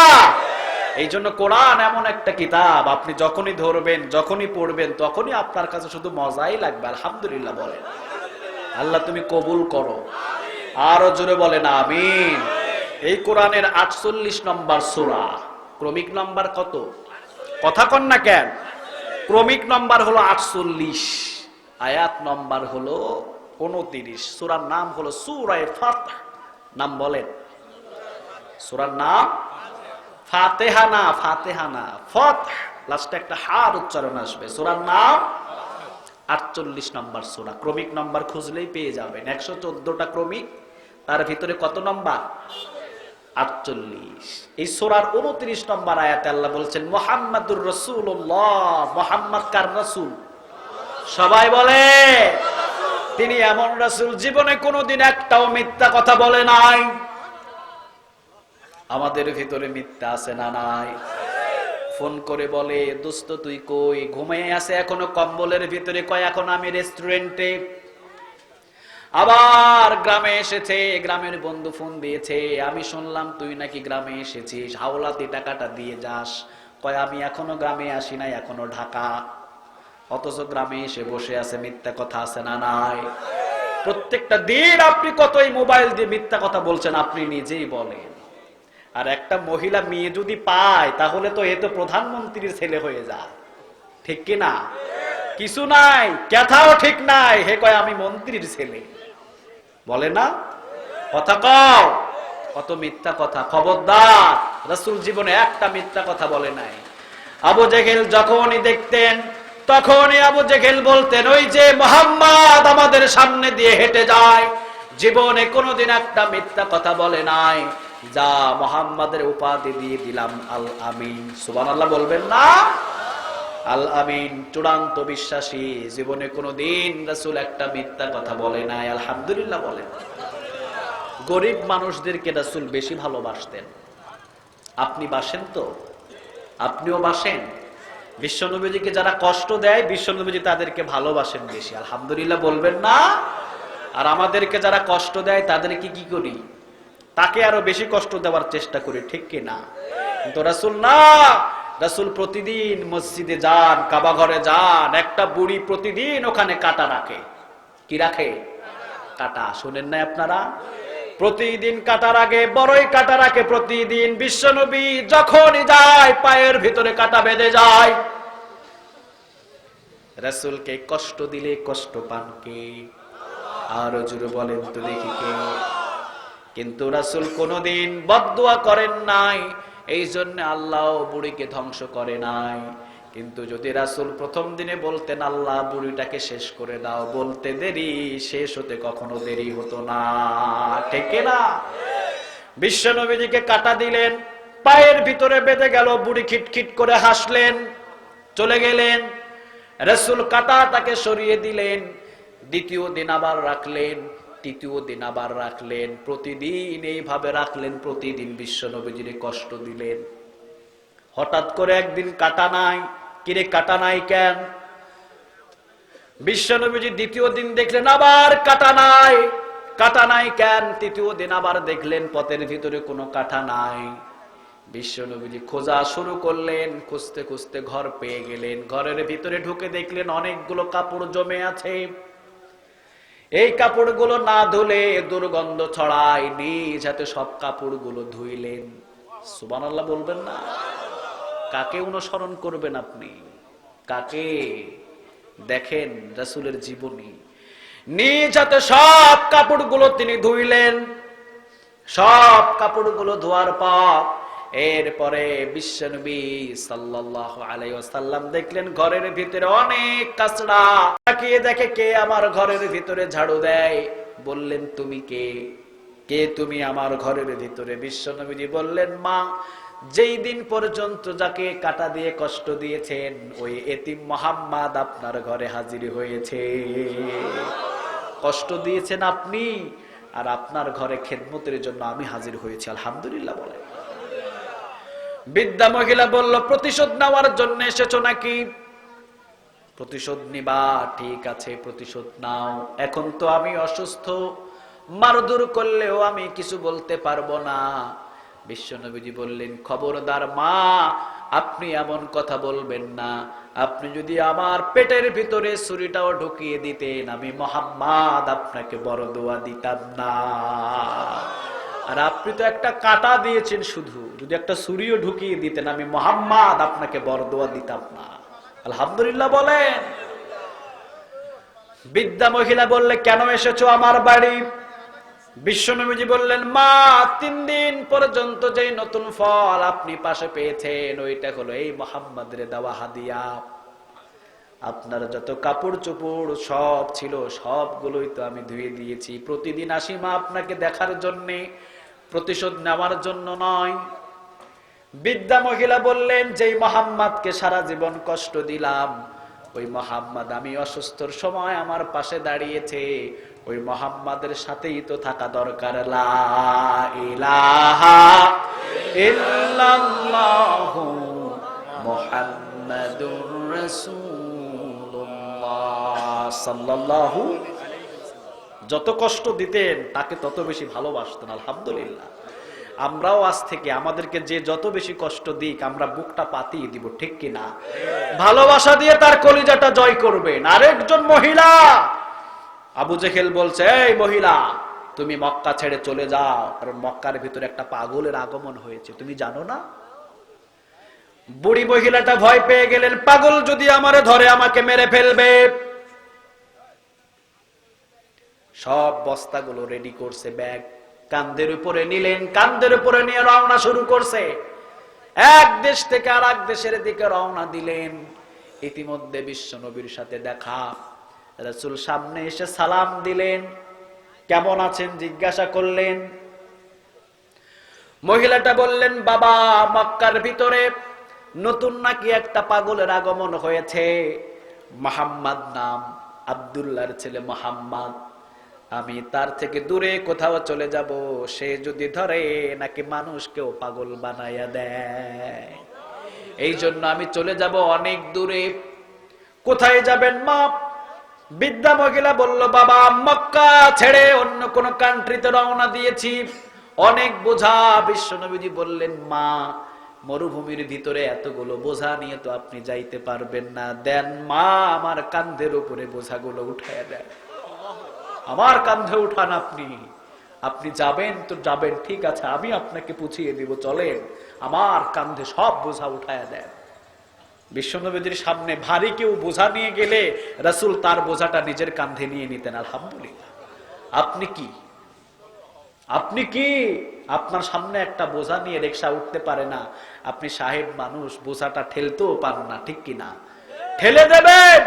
S1: এই জন্য কোরআন এমন একটা কিতাব, আপনি যখনই ধরবেন, যখনই পড়বেন, তখনই আপনার কাছে শুধু মজাই লাগবে। আলহামদুলিল্লাহ বলেন। আল্লাহ তুমি কবুল করো। আরো জোরে বলেন আমিন। এই কোরআনের 48 নম্বর সূরা, ক্রমিক নাম্বার কত? কথা কন না কেন? ক্রমিক নম্বর হলো 48, আয়াত নম্বর হলো 29। সূরার নাম হলো সূরা ফাতহ। নাম বলেন। সূরার নাম ফাতিহা না, ফাতিহা না, ফাতহ, লাস্টে একটা হার উচ্চারণ আসবে। সূরার নাম 48 নম্বর সূরা। ক্রমিক নম্বর খুঁজলেই পেয়ে যাবেন। 114টা ক্রমিক, তার ভিতরে কত নম্বর? 48। এই সূরার 29 নম্বর আয়াতে আল্লাহ বলছেন মুহাম্মাদুর রাসূলুল্লাহ। মুহাম্মদ কার রাসূল? সবাই বলে তিনি এমন রাসূল জীবনে কোনোদিন একটাও মিথ্যা কথা বলে নাই। আমাদের ভিতরে মিথ্যা আছে না নাই? ফোন করে বলে দোস্ত তুই কই? ঘুমিয়ে আছে এখনো কম্বলের ভিতরে, কয় এখন আমি রেস্টুরেন্টে। আবার গ্রামে এসেছে, গ্রামের বন্ধু ফোন দিয়েছে, আমি শুনলাম তুই নাকি গ্রামে এসেছিস, হাওলাতে টাকাটা দিয়ে যাস। কয় আমি এখনো গ্রামে আসি নাই, এখনো ঢাকা। অথচ গ্রামে এসে বসে আছে। মিথ্যা কথা আছে না নাই? প্রত্যেকটা দিন আপনি কতই মোবাইল দিয়ে মিথ্যা কথা বলছেন আপনি নিজেই বলেন। আর একটা মহিলা মেয়ে যদি পায় তাহলে তো এ তো প্রধানমন্ত্রীর ছেলে হয়ে যায়, ঠিক কিনা? কিছু নাই, কথাও ঠিক নাই, হে কয় আমি মন্ত্রীর ছেলে, বলে না? কথা কও, কত মিথ্যা কথা। খবরদার, রাসূল জীবনে একটা মিথ্যা কথা বলে নাই। আবু জেহেল যখনই দেখতেন তখনই আবু জেহেল বলতেন ওই যে মুহাম্মদ আমাদের সামনে দিয়ে হেঁটে যায়, জীবনে কোনোদিন একটা মিথ্যা কথা বলে নাই। যা মুহাম্মাদের উপাধি দিয়ে দিলাম আল আমিন। সুবহানাল্লাহ বলবেন না? আল আমিন, চূড়ান্ত বিশ্বাসী। জীবনে কোনোদিন রাসূল একটা মিথ্যা কথা বলে নাই। আলহামদুলিল্লাহ বলেন। গরিব মানুষদেরকে রাসূল বেশি ভালোবাসতেন। আপনি বাসেন তো? আপনিও বাসেন? বিশ্বনবীজিকে যারা কষ্ট দেয় বিশ্বনবীজি তাদেরকে ভালোবাসেন বেশি। আলহামদুলিল্লাহ বলবেন না? আর আমাদেরকে যারা কষ্ট দেয় তাদেরকে কি করি? তাকে আরো বেশি কষ্ট দেওয়ার চেষ্টা করি, ঠিক কি না? কিন্তু রাসূল না, রাসূল প্রতিদিন মসজিদে যান, কাবা ঘরে যান। একটা বুড়ি প্রতিদিন ওখানে কাটা রাখে। কি রাখে? কাটা। শুনেন না আপনারা? প্রতিদিন কাটা রাখে, বড়ই কাটা রাখে প্রতিদিন। বিশ্বনবী যখনই যায় পায়ের ভিতরে কাটা বেঁধে যায়। রাসূলকে কষ্ট দিলে কষ্ট পান কে? আরো জোরে বলেন তো দেখি কে? কিন্তু রাসূল কোনোদিন বদদুয়া করেন নাই, এই জন্য আল্লাহ বুড়িকে ধ্বংস করে নাই। কিন্তু যদি রাসূল প্রথম দিনে বলতেন আল্লাহ বুড়িটাকে শেষ করে দাও, বলতে দেরি, শেষ হতে কখনো দেরি হতো না, ঠিক না? বিশ্বনবীজিকে কাটা দিলেন, পায়ের ভিতরে বেঁধে গেল, বুড়ি খিটখিট করে হাসলেন, চলে গেলেন। রাসূল কাটাটাকে সরিয়ে দিলেন, দ্বিতীয় দিন আবার রাখলেন, তৃতীয় দিন আবার রাখলেন, প্রতিদিন এইভাবে রাখলেন। প্রতিদিন বিশ্বনবীজির কষ্ট দিলেন। হঠাৎ করে একদিন কাটা নাই। কিরে কাটা নাই কেন? বিশ্বনবীজি দ্বিতীয় দিন দেখলেন আবার কাটা নাই। কাটা নাই কেন? তৃতীয় দিন আবার দেখলেন পথের ভিতরে কোনো কাটা নাই। বিশ্বনবীজি খোঁজা শুরু করলেন, খুঁজতে খুঁজতে ঘর পেয়ে গেলেন। ঘরের ভিতরে ঢুকে দেখলেন অনেকগুলো কাপড় জমে আছে। এই কাপড়গুলো না ধুলে দুর্গন্ধ ছড়ায়, নিজ হাতে সব কাপড়গুলো ধুইলেন। সুবহানাল্লাহ বলবেন না? কাকে অনুসরণ করবেন আপনি? কাকে? দেখেন রাসূলের জীবনী। নিজ হাতে সব কাপড়গুলো তিনি ধুইলেন। সব কাপড়গুলো ধোয়ার পর এরপরে বিশ্বনবী সাল্লাল্লাহু আলাইহি ওয়াসাল্লাম দেখলেন ঘরের ভিতরে অনেক কাচড়া। তাকিয়ে দেখে কে আমার ঘরের ভিতরে ঝাড়ু দেয়। বললেন তুমি কে? কে তুমি আমার ঘরের ভিতরে? বিশ্বনবীজি বললেন মা, যেই দিন পর্যন্ত যাকে কাটা দিয়ে কষ্ট দিয়েছেন ওই এতিম মুহাম্মদ আপনার ঘরে হাজির হয়েছে। কষ্ট দিয়েছেন আপনি, আর আপনার ঘরে খেদমতের জন্য আমি হাজির হয়েছি। আলহামদুলিল্লাহ বলে। বৃদ্ধা মহিলা বলল প্রতিশোধ নেওয়ার জন্য এসেছো নাকি? প্রতিশোধ নিবা? ঠিক আছে, প্রতিশোধ নাও। এখন তো আমি অসুস্থ, মারধর করলেও আমি কিছু বলতে পারবো না। বিশ্বনবীজি বললেন খবরদার মা, আপনি এমন কথা বলবেন না। আপনি যদি আমার পেটের ভিতরে ছুরিটাও ঢুকিয়ে দিতেন আমি মুহাম্মদ আপনাকে বড় দোয়া দিতাম না। আর আপনি তো একটা কাঁটা দিয়েছেন শুধু, যদি একটা ছুরিও ঢুকিয়ে দিতেন আমি মুহাম্মদ আপনাকে বরদোয়া দিতাম না। আলহামদুলিল্লাহ বলেন। বৃদ্ধা মহিলা বললে, কেন এসেছো আমার বাড়ি? বিশ্বনবীজি বললেন, মা 3 দিন পর্যন্ত যে নতুন ফল আপনি পাশে পেয়েছেন ওইটা হলো এই মুহাম্মাদের দেওয়া হাদিয়া। আপনার যত কাপড় চোপড় সব ছিল সবগুলোই তো আমি ধুয়ে দিয়েছি। প্রতিদিন আসি মা আপনাকে দেখার জন্যে, প্রতিশোধ নেওয়ার জন্য নয়। বৃদ্ধা মহিলা বললেন, যেই মুহাম্মাদকে সারা জীবন কষ্ট দিলাম ওই মুহাম্মাদ আমি অসুস্থর সময় আমার পাশে দাঁড়িয়েছে, ওই মুহাম্মাদের সাথেই তো থাকা দরকার। লা ইলাহা ইল্লাল্লাহু মুহাম্মাদুর রাসূলুল্লাহ সাল্লাল্লাহু। যত কষ্ট দিতেন তাকে তত বেশি ভালোবাসতেন। আলহামদুলিল্লাহ। আমরাও আজ থেকে আমাদেরকে যে যত বেশি কষ্ট দিক আমরা বুকটা পাতিয়ে দিব, ঠিক কিনা? ভালোবাসা দিয়ে তার কলিজাটা জয় করবেন। আরেকজন মহিলা, আবু জেহেল বলছে, এই মহিলা তুমি মক্কা ছেড়ে চলে যাও, কারণ মক্কার ভিতরে একটা পাগলের আগমন হয়েছে, তুমি জানো না? বুড়ি মহিলাটা ভয় পেয়ে গেলেন, পাগল যদি আমারে ধরে আমাকে মেরে ফেলবে। সব বস্তাগুলো রেডি করছে, ব্যাগ কাঁধের উপরে নিলেন, কাঁধের উপরে নিয়ে রওনা শুরু করছে। এক দেশ থেকে আর এক দেশের দিকে রওনা দিলেন। ইতিমধ্যে বিশ্ব নবীর সাথে দেখা। রাসূল সামনে এসে সালাম দিলেন, কেমন আছেন জিজ্ঞাসা করলেন। মহিলাটা বললেন, বাবা মক্কার ভিতরে নতুন নাকি একটা পাগলের আগমন হয়েছে, মুহাম্মদ নাম, আব্দুল্লাহর ছেলে মুহাম্মদ। আমি তার থেকে দূরে কোথাও চলে যাব, সে যদি ধরে নাকি মানুষকেও পাগল বানাইয়া দেয়। এই জন্য আমি চলে যাব অনেক দূরে। কোথায় যাবেন মা? বৃদ্ধা মহিলা বলল, বাবা মক্কা ছেড়ে অন্য কোন কান্ট্রিতে রওনা দিয়েছি, অনেক বোঝা। বিশ্বনবীজি বললেন, মা মরুভূমির ভিতরে এতগুলো বোঝা নিয়ে তো আপনি যাইতে পারবেন না, দেন মা আমার কাঁধের উপরে বোঝাগুলো উঠায় দেন, আমার কাঁধে উঠান। আপনি যাবেন তো যাবেন, ঠিক আছে, আমি আপনাকে পুছিয়ে দিব, চলেন আমার কাঁধে সব বোঝা উঠায় দেন। বিশ্বনবীর সামনে ভারী কেউ বোঝা নিয়ে গেলে রাসূল তার বোঝাটা নিজের কাঁধে নিয়ে নিতেন। আলহামদুলিল্লাহ। আপনি কি আপনার সামনে একটা বোঝা নিয়ে রিকশা উঠতে পারে না, আপনি সাহেব মানুষ, বোঝাটা ঠেলতেও পান না, ঠিক কিনা? ঠেলে দেবেন।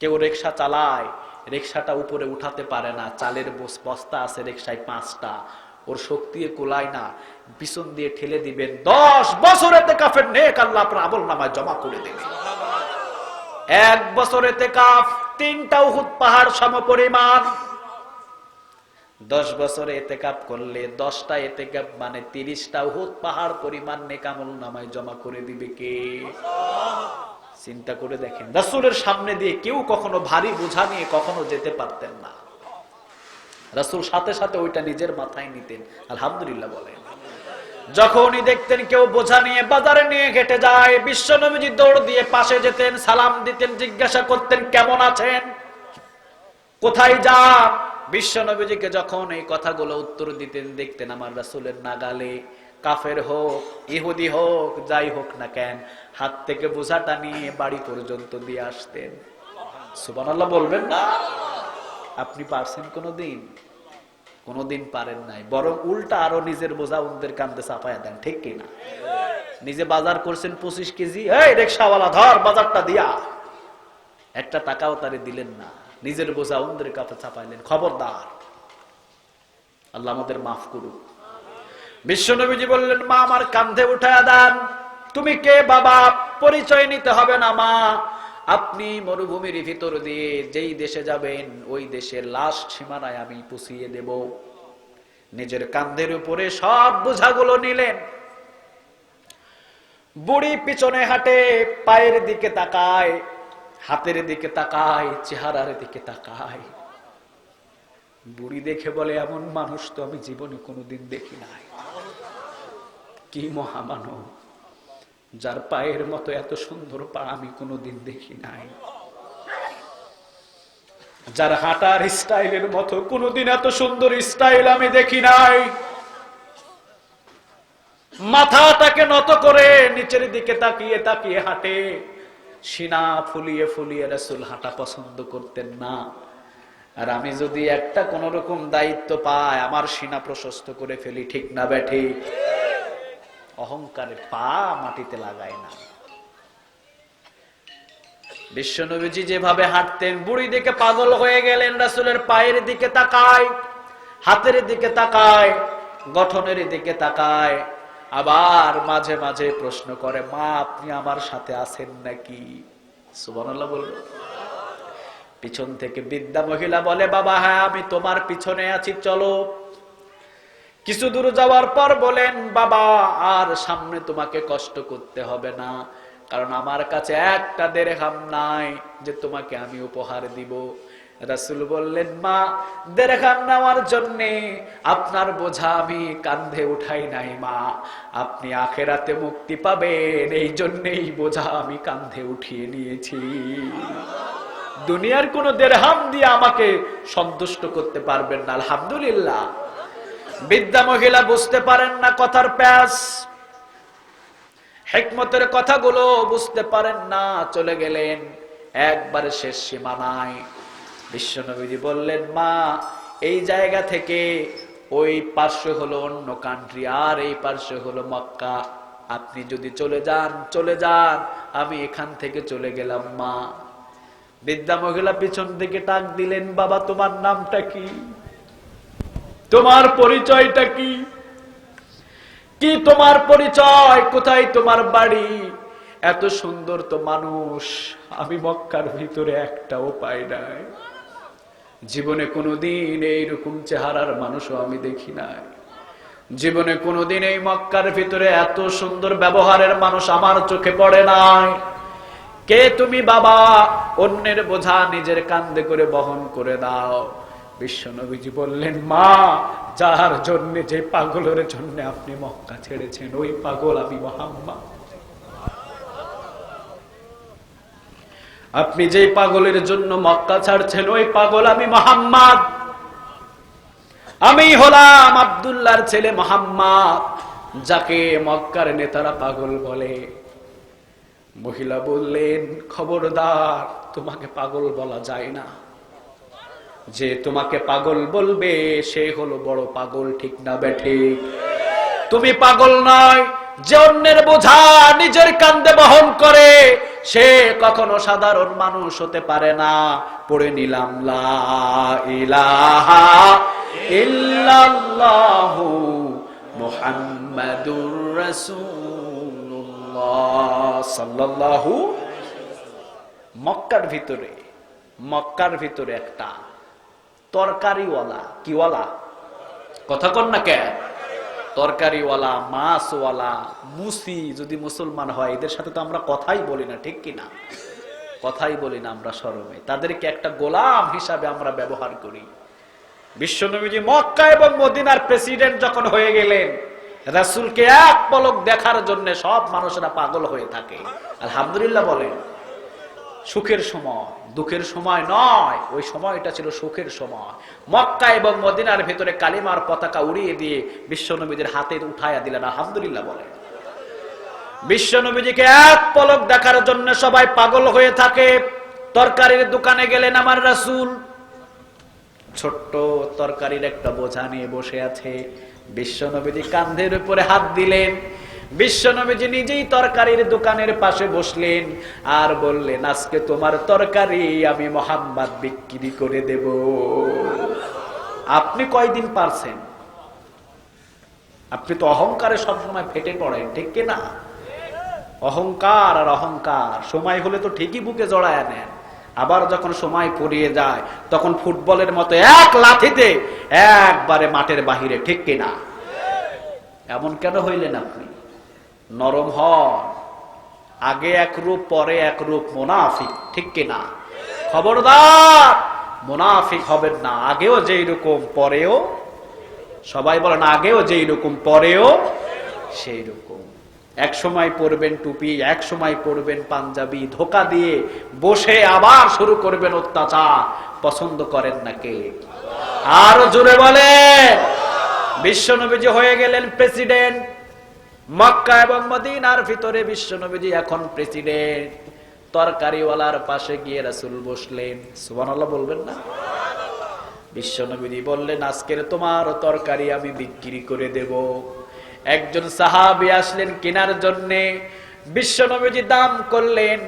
S1: কেউ রিকশা চালায়, রিকশাটা উপরে উঠাতে পারে না, চালের বস্তা আছে রিকশায় 5টা, ওর শক্তি কুলায় না, পিছন দিয়ে ঠেলে দিবেন। 10 বছর ইতিকাফের নেক আল্লাহ আপনার আমলনামায় জমা করে দেবে। 1 বছর ইতিকাফ 3টা উহুদ পাহাড় সমপরিমাণ। 10 বছর ইতিকাফ করলে 10টা ইতিকাফ মানে 30টা উহুদ পাহাড় পরিমাণ নেক আমলনামায় জমা করে দিবে কে? চিন্তা করে দেখেন, রাসূলের সামনে দিয়ে কেউ কখনো ভারী বোঝা নিয়ে কখনো যেতে পারতেন না। রাসূল সাথে সাথে ওইটা নিজের মাথায় নিতেন। আলহামদুলিল্লাহ বলেন। যখনই দেখতেন কেউ বোঝা নিয়ে বাজারে নিয়ে হেঁটে যায়, বিশ্বনবীজি দৌড় দিয়ে পাশে যেতেন, সালাম দিতেন, জিজ্ঞাসা করতেন কেমন আছেন, কোথায় যান। বিশ্বনবীজিকে যখন এই কথাগুলো উত্তর দিতেন, দেখতেন আমার রাসূলের নাগালে কাফের হোক ইহুদি হোক যাই হোক না কেন, হাত থেকে বোঝাটা নিয়ে বাড়ি পর্যন্ত দিয়ে আসতেন। সুবহানাল্লাহ বলবেন না? আপনি পারছেন কোনোদিন পারেন নাই, বরং উল্টা আরো নিজের বোঝা অন্যদের কাঁধে চাপায়া দেন, ঠিক কিনা? নিজে বাজার করছেন 25 কেজি, এই রিকশাওয়ালা ধর বাজারটা দিয়া, একটা টাকাও তারে দিলেন না, নিজের বোঝা অন্যদের কাঁধে চাপাইলেন। খবরদার, আল্লাহ আমাদের মাফ করুক। বিশ্বনবীজি বললেন, মা আমার কাঁধে উঠায়া দেন। তুমি কে বাবা? পরিচয় নিতে হবে না মা, আপনি মরুভূমির ভিতর দিয়ে যেই দেশে যাবেন ওই দেশের লাস্ট সীমানায় আমি পৌঁছিয়ে দেব। নিজের কাঁধের উপরে সব বোঝাগুলো নিলেন। বুড়ি পিছনে হাঁটে, পায়ের দিকে তাকায়, হাতের দিকে তাকায়, চেহারার দিকে তাকায়। বুড়ি দেখে বলে, এমন মানুষ তো আমি জীবনে কোনোদিন দেখি নাই। কি মহামানব, যার পায়ের মতো এত সুন্দর পা আমি কোনোদিন দেখি নাই। যার হাঁটার স্টাইলের মতো কোনোদিন এত সুন্দর স্টাইল আমি দেখি নাই। মাথাটাকে নত করে নিচের দিকে তাকিয়ে তাকিয়ে হাঁটে। সিনা ফুলিয়ে ফুলিয়ে রাসূল হাঁটা পছন্দ করতেন না। আর আমি যদি একটা কোন রকম দায়িত্ব পাই, আমার সিনা প্রশস্ত করে ফেলি, ঠিক না বেঠি? অহংকারে পা মাটিতে লাগায় না। বিশ্বনবীজি যেভাবে হাঁটতেন, বুড়ি দেখে পাগল হয়ে গেলেন। রাসূলের পায়ের দিকে তাকায়, হাতের দিকে তাকায়, গঠনের দিকে তাকায়, আবার মাঝে মাঝে প্রশ্ন করে, মা আপনি আমার সাথে আছেন নাকি? সুবহানাল্লাহ বলল। পিছন থেকে বৃদ্ধা মহিলা বলে, বাবা হ্যাঁ আমি তোমার পিছনে আছি, চলো। কিছু দূর যাওয়ার পর বলেন, বাবা আর সামনে তোমাকে কষ্ট করতে হবে না, কারণ আমার কাছে একটা দিরহাম নাই যে তোমাকে আমি উপহার দিব। রাসূল বললেন, মা দিরহাম নেওয়ার জন্য আপনার বোঝা আমি কাঁধে উঠাই নাই মা, আপনি আখিরাতে মুক্তি পাবেন এই জন্যই বোঝা আমি কাঁধে উঠিয়ে নিয়েছি। দুনিয়ার কোন দিরহাম দিয়ে আমাকে সন্তুষ্ট করতে পারবেন না। আলহামদুলিল্লাহ। বৃদ্ধা মহিলা বুঝতে পারেন না কথার প্যাঁচ, হিকমতের কথাগুলো বুঝতে পারেন না, চলে গেলেন একবারে শেষ সীমানায়। বিশ্বনবীজি বললেন, মা এই জায়গা থেকে ওই পার্শ্ব হলো অন্য কান্ট্রি, আর এই পার্শ্ব হলো মক্কা, আপনি যদি চলে যান চলে যান, আমি এখান থেকে চলে গেলাম মা। বৃদ্ধা মহিলা পিছন থেকে ডাক দিলেন, বাবা তোমার নামটা কি? তোমার পরিচয়টা কি? কি তোমার পরিচয়? কোথায় তোমার বাড়ি? এত সুন্দর তো মানুষ আমি মক্কার ভিতরে একটাও পাই নাই। জীবনে কোনোদিন এইরকম চেহারার মানুষও আমি দেখি নাই। জীবনে কোনোদিন এই মক্কার ভিতরে এত সুন্দর ব্যবহারের মানুষ আমার চোখে পড়ে নাই। কে তুমি বাবা? অন্যের বোঝা নিজের কাঁধে করে বহন করে দাও। বিশ্বনবীজি বললেন, মা যার জন্য, যে পাগলের জন্য আপনি মক্কা ছেড়েছেন, ওই পাগল আমি মুহাম্মদ। আপনি যে পাগলের জন্য মক্কা ছাড়ছেন, ওই পাগল আমি মুহাম্মদ। আমি হলাম আব্দুল্লাহর ছেলে মুহাম্মদ, যাকে মক্কার নেতারা পাগল বলে। মহিলা বললেন, খবরদার, তোমাকে পাগল বলা যায় না। যে তোমাকে পাগল বলবে সে হলো বড় পাগল, ঠিক না বেঠিক? তুমি পাগল নয়। যে অন্যের বোঝা নিজের কাঁধে বহন করে সে কখনো সাধারণ মানুষ হতে পারে না। পড়ে নিলাম লা ইলাহা ইল্লাল্লাহু মুহাম্মাদুর রাসূলুল্লাহ সাল্লাল্লাহু। মক্কার ভিতরে একটা তরকারিওয়ালা, কিওয়ালা, কথা কন না কে? তরকারিওয়ালা, মাছওয়ালা, মুসি যদি মুসলমান হয়, এদের সাথে তো আমরা কথাই বলি না, ঠিক কিনা? কথাই বলি না আমরা শরমে। তাদেরকে একটা গোলাম হিসাবে আমরা ব্যবহার করি। বিশ্বনবীজি মক্কা এবং মদিনার প্রেসিডেন্ট যখন হয়ে গেলেন, রাসূলকে এক পলক দেখার জন্য সব মানুষেরা পাগল হয়ে থাকে। আলহামদুলিল্লাহ বলেন। সুখের সময়, দুঃখের সময় নয়, ওই সময়টা ছিল সুখের সময়। মক্কা এবং মদিনার ভিতরে কালিমার পতাকা উড়িয়ে দিয়ে বিশ্বনবীদের হাতে উঠাইয়া দিলেন। আলহামদুলিল্লাহ বলেন। বিশ্বনবীজিকে এক পলক দেখার জন্য সবাই পাগল হয়ে থাকে। তরকারির দোকানে গেলেন আমার রাসূল, ছোট্ট তরকারির একটা বোঝা নিয়ে বসে আছে। বিশ্বনবীজি কাঁধের উপরে হাত দিলেন। বিশ্বনবীজি নিজেই তরকারির দোকানের পাশে বসলেন আর বললেন, আজকে তোমার তরকারি আমি মুহাম্মদ বিক্রি করে দেব। আপনি কয়দিন পারছেন? আপনি তো অহংকারে সবসময় ফেটে পড়েন, ঠিক কিনা? অহংকার আর অহংকার, সময় হলে তো ঠিকই বুকে জড়ায় নেন, আবার যখন সময় ফুরিয়ে যায় তখন ফুটবলের মতো এক লাথিতে একবারে মাঠের বাহিরে, ঠিক কিনা? এমন কেন হইলেন আপনি? নরম হন। আগে এক রূপ পরে এক রূপ, মুনাফিক, ঠিক কিনা? খবরদার মুনাফিক হবেন না। আগেও যেই রকম পরেও, সবাই বলেন, আগেও যেই রকম পরেও সেই রকম। এক সময় পরবেন টুপি, এক সময় পরবেন পাঞ্জাবি, ধোকা দিয়ে বসে আবার শুরু করবেন অত্যাচার। পছন্দ করেন না কে? আরো জোরে বলেন। বিশ্বনবীজি হয়ে গেলেন প্রেসিডেন্ট। মক্কা এবং মদিনার ভিতরে বিশ্বনবীজি এখন প্রেসিডেন্ট। তরকারিওয়ালার পাশে গিয়ে রাসূল বসলেন। সুবহানাল্লাহ বলবেন না? বিশ্বনবীজি বললেন, আজকের তোমার তরকারি আমি বিক্রি করে দেব। একজন সাহাবী আসলেন কেনার জন্যে। বিশ্বনবীজি দাম করলেন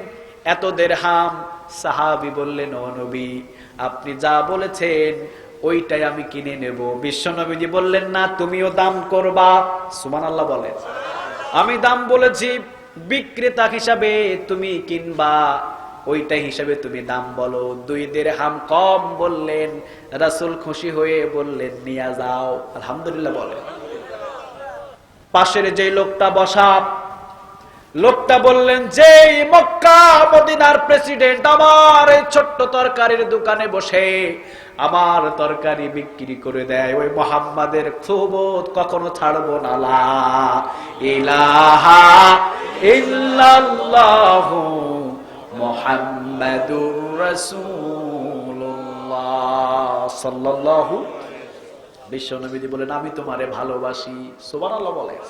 S1: এত দিরহাম। সাহাবী বললেন, ও নবী, আপনি যা বলেছেন ওইটাই আমি কিনে নেব। বিশ্বনবীজি বললেন, না, তুমিও দাম করবা। সুবহানাল্লাহ বলেন। আমি দাম বলেছি, বিক্রেতা হিসাবে তুমি কিনবা, ওইটা হিসাবে তুমি দাম বলো। 2 দিরহাম কম বললেন। রাসূল খুশি হয়ে বললেন, নিয়ে যাও। আলহামদুলিল্লাহ বলেন। পাশের যে লোকটা বসা, লোকটা বললেন, যে মক্কা মদিনার প্রেসিডেন্ট আমার এই ছোট্ট তরকারির দোকানে বসে আমার তরকারি বিক্রি করে দেয়, ওই মুহাম্মাদের খুবত কখনো ছাড়বো না। লা ইলাহা ইল্লাল্লাহু মুহাম্মাদুর রাসূলুল্লাহ সাল্লাল্লাহু। বিশ্বনবীজি বলেন, আমি তোমারে ভালোবাসি। সুবহানাল্লাহ বলেন।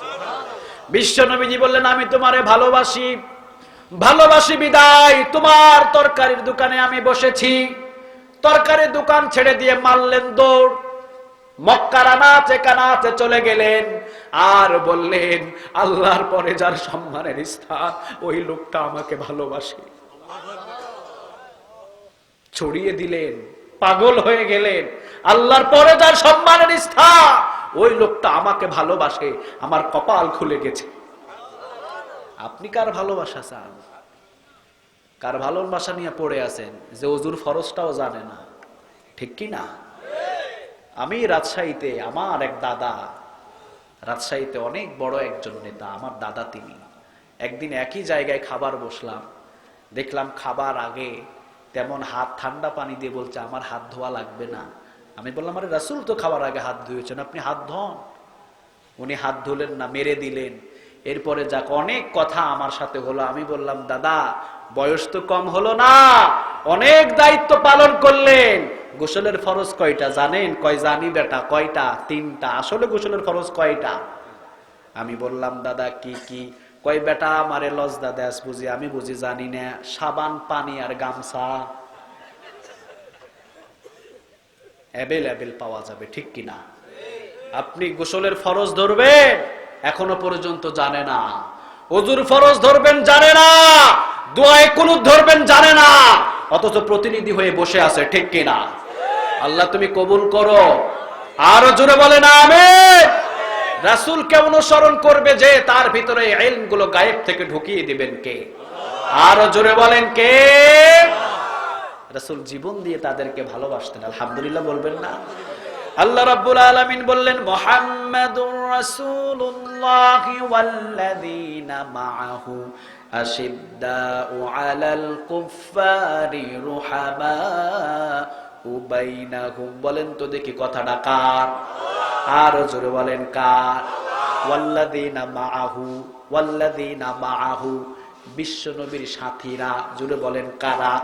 S1: বিশ্বনবীজি বললেন, আমি তোমারে ভালোবাসি, ভালোবাসি বিদায় তোমার তরকারির দোকানে আমি বসেছি। তরকারির দোকান ছেড়ে দিয়ে মারলেন দৌড়। মক্কার আনাচে কানাচে চলে গেলেন আর বললেন, আল্লাহর পরে যার সম্মানের স্থান, ওই লোকটা আমাকে ভালোবাসে। ছড়িয়ে দিলেন, পাগল হয়ে গেলেন। আল্লাহর পরে যার সম্মানের স্থান, ওই লোকটা আমাকে ভালোবাসে, আমার কপাল খুলে গেছে। আপনি কার ভালোবাসা চান? কার ভালোবাসা নিয়ে পড়ে আছেন যে ওযুর ফরজটাও জানে না? ঠিক কি না? আমি রাজশাহীতে, আমার এক দাদা, রাজশাহীতে অনেক বড় একজন নেতা, আমার দাদা তিনি। একদিন একই জায়গায় খাবার বসলাম, দেখলাম খাবার আগে তেমন হাত ঠান্ডা পানি দিয়ে বলছে আমার হাত ধোয়া লাগবে না। আমি বললাম, আরে রাসূল তো খাবার আগে হাত ধুয়েছেন, আপনি হাত ধোন। উনি হাত ধুলেন না, মেরে দিলেন। এরপরে যাক অনেক কথা আমার সাথে হলো। আমি বললাম, দাদা বয়স তো কম হলো না, অনেক দায়িত্ব পালন করলেন। গোসলের ফরজ কয়টা জানেন? কয় জানি বেটা। কয়টা? 3টা। আসলে গোসলের ফরজ কয়টা? আমি বললাম, দাদা কি কি? কয় বেটা আমারে লজ্জা দেশ বুঝি? আমি বুঝি জানি না। সাবান, পানি আর গামছা অ্যাভেলেবেল পাওয়া যাবে, ঠিক কিনা? আপনি গোসলের ফরজ ধরবেন, এখনো পর্যন্ত জানে না। ওযুর ফরজ ধরবেন, জানে না। দোয়ায়ে কুনুত ধরবেন, জানে না। অথচ প্রতিনিধি হয়ে বসে আছে, ঠিক কিনা? আল্লাহ তুমি কবুল করো। আরো জোরে বলেন আমিন। রাসূলকে অনুসরণ করবে যে, তার ভিতরে ইলম গুলো গায়েব থেকে ঢুকিয়ে দিবেন কে? আরো জোরে বলেন কে? রাসূল জীবন দিয়ে তাদেরকে ভালোবাসতেন। আলহামদুলিল্লাহ বলবেন না? আল্লাহ রাব্বুল আলামিন বললেন, মুহাম্মাদুর রাসূলুল্লাহি ওয়াল্লাযীনা মাআহু আশিদ্দাউ আলাল কুফফারি রুহামাউ বাইনাহুম। বলেন তো দেখি কথাটা কার? আরো জোরে বলেন কার? ওয়াল্লাযীনা মাআহু, ওয়াল্লাযীনা মাআহু, বিশ্বনবীর সাথীরা। জোরে বলেন কারা?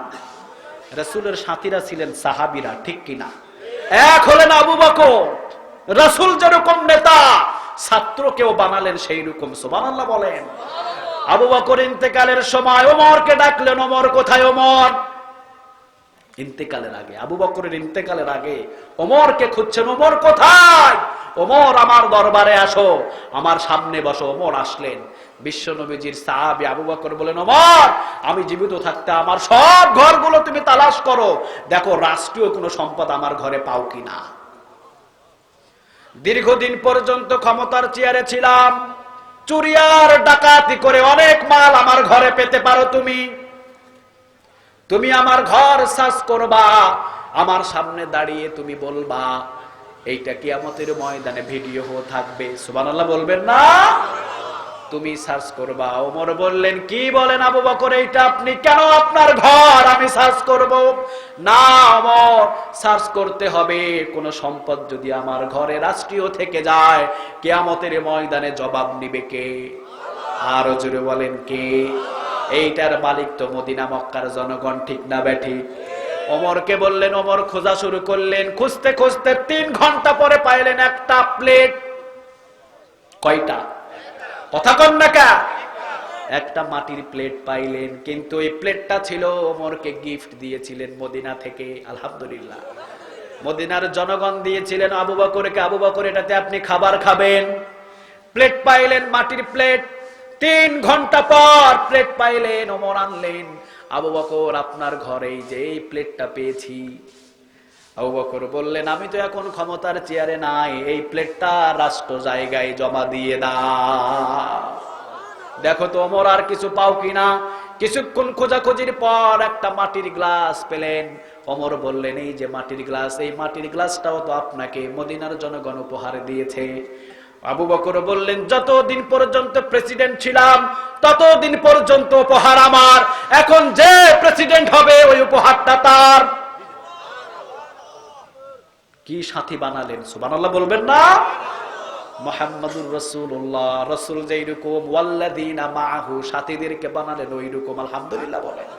S1: রাসূলের সাথীরা ছিলেন সাহাবীরা, ঠিক কিনা? এক হলেন আবু বকর। রাসূল যেরকম নেতা, ছাত্রকেও বানালেন সেই রকম। সুবহানাল্লাহ বলেন। আবু বকর ইন্তেকালের সময় ওমরকে ডাকলেন। ওমর কোথায়? ওমর ইন্তেকালের আগে, আবু বকরের ইন্তেকালের আগে ওমরকে খুঁজছেন। ওমর কোথায়? ওমর আমার দরবারে আসো, আমার সামনে বসো। ওমর আসলেন। বিশ্বনবীজির সাহাবী আবু বকর বলেন, ওমর আমি জীবিত থাকতে আমার সব ঘরগুলো তুমি তালাশ করো, দেখো রাষ্ট্রীয় কোনো সম্পদ আমার ঘরে পাও কিনা। দীর্ঘদিন পর্যন্ত ক্ষমতার চেয়ারে ছিলাম, চুরি আর ডাকাতি করে অনেক মাল আমার ঘরে পেতে পারো তুমি। তুমি আমার ঘর সার্চ করবা, আমার সামনে দাঁড়িয়ে তুমি বলবা, এইটা কিয়ামতের ময়দানে ভিডিও থাকবে। সুবহানাল্লাহ বলবেন না? তুমি সার্চ করবা। ওমর বললেন, কি বলেন আবু বকর, এইটা আপনি কেন? আপনার ঘর আমি সার্চ করব না? ওমর, সার্চ করতে হবে। কোন সম্পদ যদি আমার ঘরে রাষ্ট্রীয় থেকে যায়, কিয়ামতের ময়দানে জবাব নিবে কে? আরো জোরে বলেন কে? এইটার মালিক তো মদিনা মক্কার জনগণ, ঠিক না বেঠিক? ওমরকে বললেন, ওমর খোঁজা শুরু করলেন। খুঁজতে খুঁজতে 3 ঘন্টা পরে পাইলেন একটা প্লেট। কয়টা? কথা কন না কা? একটা মাটির প্লেট পাইলেন, কিন্তু এই প্লেটটা ছিল ওমরকে গিফট দিয়েছিলেন মদিনা থেকে। আলহামদুলিল্লাহ, মদিনার জনগণ দিয়েছিলেন আবু বকরকে, আবু বকর এটাতে আপনি খাবার খাবেন। প্লেট পাইলেন, মাটির প্লেট। 3 ঘন্টা পর প্লেট পাইলেন, ওমর আনলেন। আবু বকর, আপনার ঘরেই যে এই প্লেটটা পেয়েছি। আবু বকর বললেন, আমি তো এখন ক্ষমতার চেয়ারে নাই, এই প্লেটটা রাষ্ট্র জায়গায় জমা দিয়ে দাও। দেখো তো ওমর আর কিছু পাও কিনা। কিছুক্ষণ খোঁজাখুঁজির পর একটা মাটির গ্লাস পেলেন। ওমর বললেন, এই যে মাটির গ্লাস, এই মাটির গ্লাসটাও তো আপনাকে মদিনার জনগণ উপহার দিয়েছে। আবু বকর বললেন, যতদিন পর্যন্ত প্রেসিডেন্ট ছিলাম ততদিন পর্যন্ত উপহার আমার, এখন যে প্রেসিডেন্ট হবে ওই উপহারটা তার। কি সাথী বানালেন, সুবহানাল্লাহ বলবেন না? মুহাম্মাদুর রাসূলুল্লাহ, রাসূল যেইরকম, ওয়াল্লাযীনা মাআহু, সাথীদেরকে বানালেন ওইরকম। আলহামদুলিল্লাহ বলেন।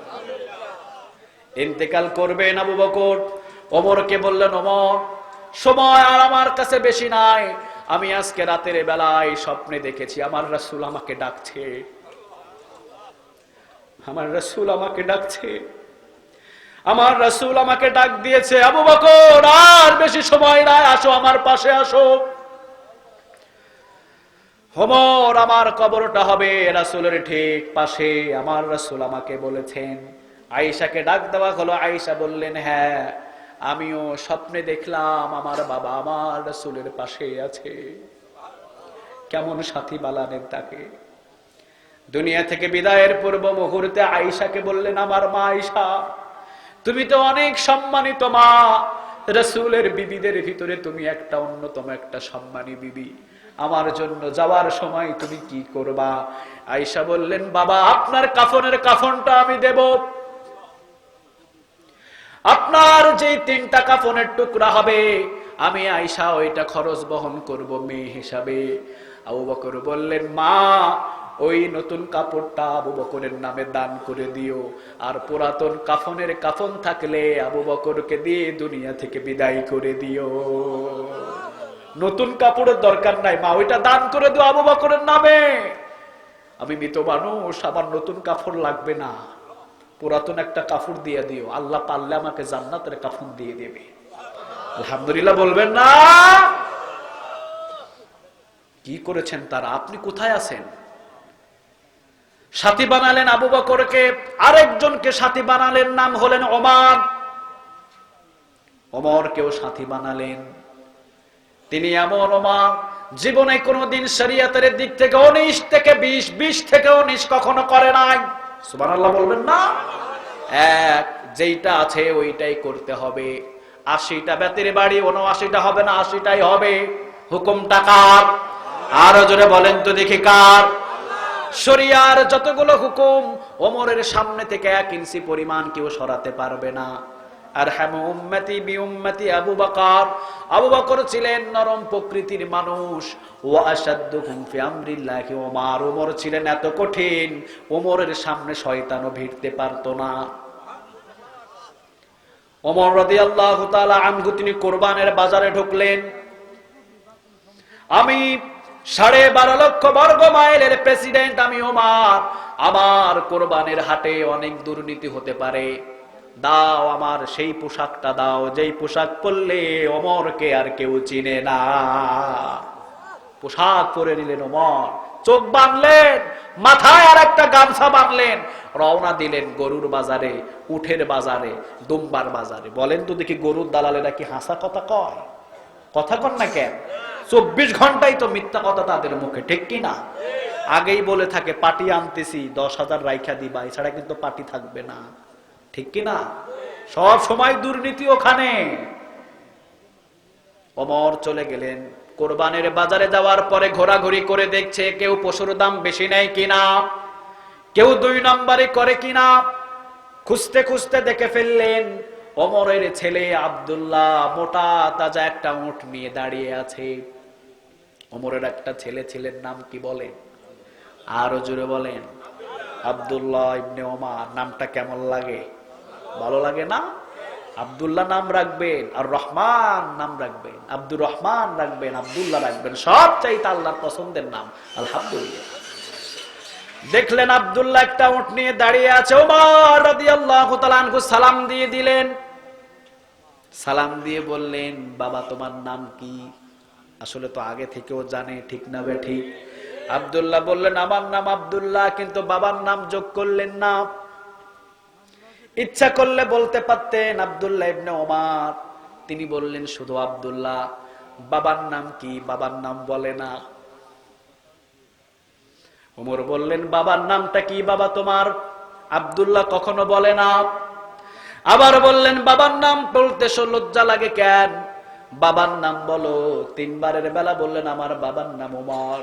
S1: ইন্তেকাল করবেন আবু বকর। ওমরকে বললেন, ওমর, সময় আর আমার কাছে বেশি নাই। আমি আজকে রাতের বেলায় স্বপ্নে দেখেছি আমার রাসূল আমাকে ডাকছে, আমার রাসূল আমাকে ডাকছে, আমার রাসূল আমাকে ডাক দিয়েছে। আবু বকর, আর বেশি সময় নাই, আসো আমার পাশে আসো। ওমর, আমার কবরটা হবে রাসূলের ঠিক পাশে, আমার রাসূল আমাকে বলেছেন। আয়েশাকে ডাক দেওয়া হলো। আয়েশা বললেন, হ্যাঁ, আমিও স্বপ্নে দেখলাম আমার বাবা আমার রাসূলের পাশে আছে। কেমন সাথী বানালেন তাকে। দুনিয়া থেকে বিদায়ের পূর্ব মুহূর্তে আয়েশাকে বললেন, আমার মা আয়েশা, তুমি তো অনেক সম্মানিত মা, রাসূলের বিবিদের ভিতরে তুমি একটা অন্যতম একটা সম্মানী বিবি, আমার জন্য যাওয়ার সময় তুমি কি করবা? আয়েশা বললেন, বাবা, আপনার কাফনের কাফনটা আমি দেব। আপনার যে 3টা কাফনের টুকরা হবে, আমি আয়েশা ওইটা খরচ বহন করব মেয়ে হিসাবে। আবু বকর বললেন, মা, ওই নতুন কাপড়টা আবু বকরের নামে দান করে দিও, আর পুরাতন কাফনের কাফন থাকলে আবু বকরকে দিয়ে দুনিয়া থেকে বিদায় করে দিও। নতুন কাপড়ের দরকার নাই মা, ওইটা দান করে দিও আবু বকরের নামে। আমি মৃত মানুষ, আমার নতুন কাপড় লাগবে না, পুরাতন একটা কাপড় দিয়ে দিও, আল্লাহ পারলে আমাকে জান্নাতের কাফন দিয়ে দেবে। আলহামদুলিল্লাহ বলবেন না? কি করেছেন তারা, আপনি কোথায় আছেন? সাথী বানালেন আবু বকরকে, আরেকজনকে সাথী বানালেন, নাম হলেন ওমর। ওমরকেও সাথী বানালেন। তিনি এমন ওমর, জীবনে কোনোদিন শরীয়তের দিক থেকে 19 থেকে 20, 20 থেকে 19 কখনো করে নাই। সুবহানাল্লাহ বলবেন না? এক, যেইটা আছে ওইটাই করতে হবে। 80টা বেতের বাড়ি, 79টা হবে না, 80টাই হবে। হুকুমটা কার? আরো জোরে বলেন তো দেখি কার? শরিয়ার যতগুলো হুকুম ওমরের সামনে থেকে 1 ইঞ্চি পরিমাণ কেউ সরাতে পারবে না। আরহামু উম্মতি বি উম্মতি আবু বকর। আবু বকর ছিলেন নরম প্রকৃতির মানুষ। ওয়া আশাদ্দুহুম ফি আমরিল্লাহি ওমর। ওমর ছিলেন এত কঠিন, ওমরের সামনে শয়তানও ভিড়তে পারতো না। ওমর রাদিয়াল্লাহু তাআলা আনহু তিনি কুরবানের বাজারে ঢুকলেন। আমি 12.5 লক্ষ বর্গ মাইলের প্রেসিডেন্ট, আমি ওমর, আমার কোরবানের হাটে অনেক দুর্নীতি হতে পারে, দাও আমার সেই পোশাকটা দাও যেই পোশাক পরলে ওমরকে আর কেউ চিনে না। পোশাক পরে নিলেন ওমর, চোখ বাঁধলেন, মাথায় আর একটা গামছা বাঁধলেন, রওনা দিলেন গরুর বাজারে, উঠের বাজারে, দুম্বার বাজারে। বলেন তো দেখি, গরুর দালালেরা কি হাসা কথা কয়? কথা কন না কেন? 24 ঘন্টাই তো মিথ্যা কথা তাদের মুখে, ঠিক কিনা? আগেই বলে থাকে পাটি আনতেছি, 10,000 রাইখা দিবা, এছাড়া কিন্তু পাটি থাকবে না, ঠিক কিনা? সব সময় দুর্নীতি ওখানে। ওমর চলে গেলেন কোরবানের বাজারে। যাওয়ার পরে ঘোরাঘুরি করে দেখছে কেউ পশুর দাম বেশি নেয় কিনা, কেউ 2 নম্বরে করে কিনা। খুঁজতে খুঁজতে দেখে ফেললেন ওমরের ছেলে আব্দুল্লাহ মোটা তাজা একটা উট নিয়ে দাঁড়িয়ে আছে। ওমরের একটা ছেলে, ছেলের নাম কি বলেন? আরো জোরে বলেন। আব্দুল্লাহ ইবনে ওমর। নামটা কেমন লাগে? ভালো লাগে না? আব্দুল্লাহ নাম রাখবেন, আর রহমান নাম রাখবেন, আব্দুর রহমান রাখবেন, আব্দুল্লাহ রাখবেন, সব চাইতে আল্লাহর পছন্দের নাম। আলহামদুলিল্লাহ। দেখলেন আব্দুল্লাহ একটা উট নিয়ে দাঁড়িয়ে আছে, ওমর রাদিয়াল্লাহু তাআলা আনহু সালাম দিয়ে দিলেন। সালাম দিয়ে বললেন, বাবা তোমার নাম কি? আসলে তো আগে থেকেও জানে, ঠিক না বে ঠিক? আব্দুল্লাহ বললেন, আমার নাম আব্দুল্লাহ, কিন্তু বাবার নাম যোগ করলেন না। ইচ্ছা করলে বলতে পারতেন আব্দুল্লাহ ইবনে ওমর, তিনি বললেন শুধু আব্দুল্লাহ। বাবার নাম কি? বাবার নাম বলে না। ওমর বললেন, বাবার নামটা কি বাবা তোমার? আব্দুল্লাহ কখনো বলে না। আবার বললেন, বাবার নাম বলতে লজ্জা লাগে কেন? বাবার নাম বলো। তিনবারের বেলা বললেন, আমার বাবার নাম ওমর।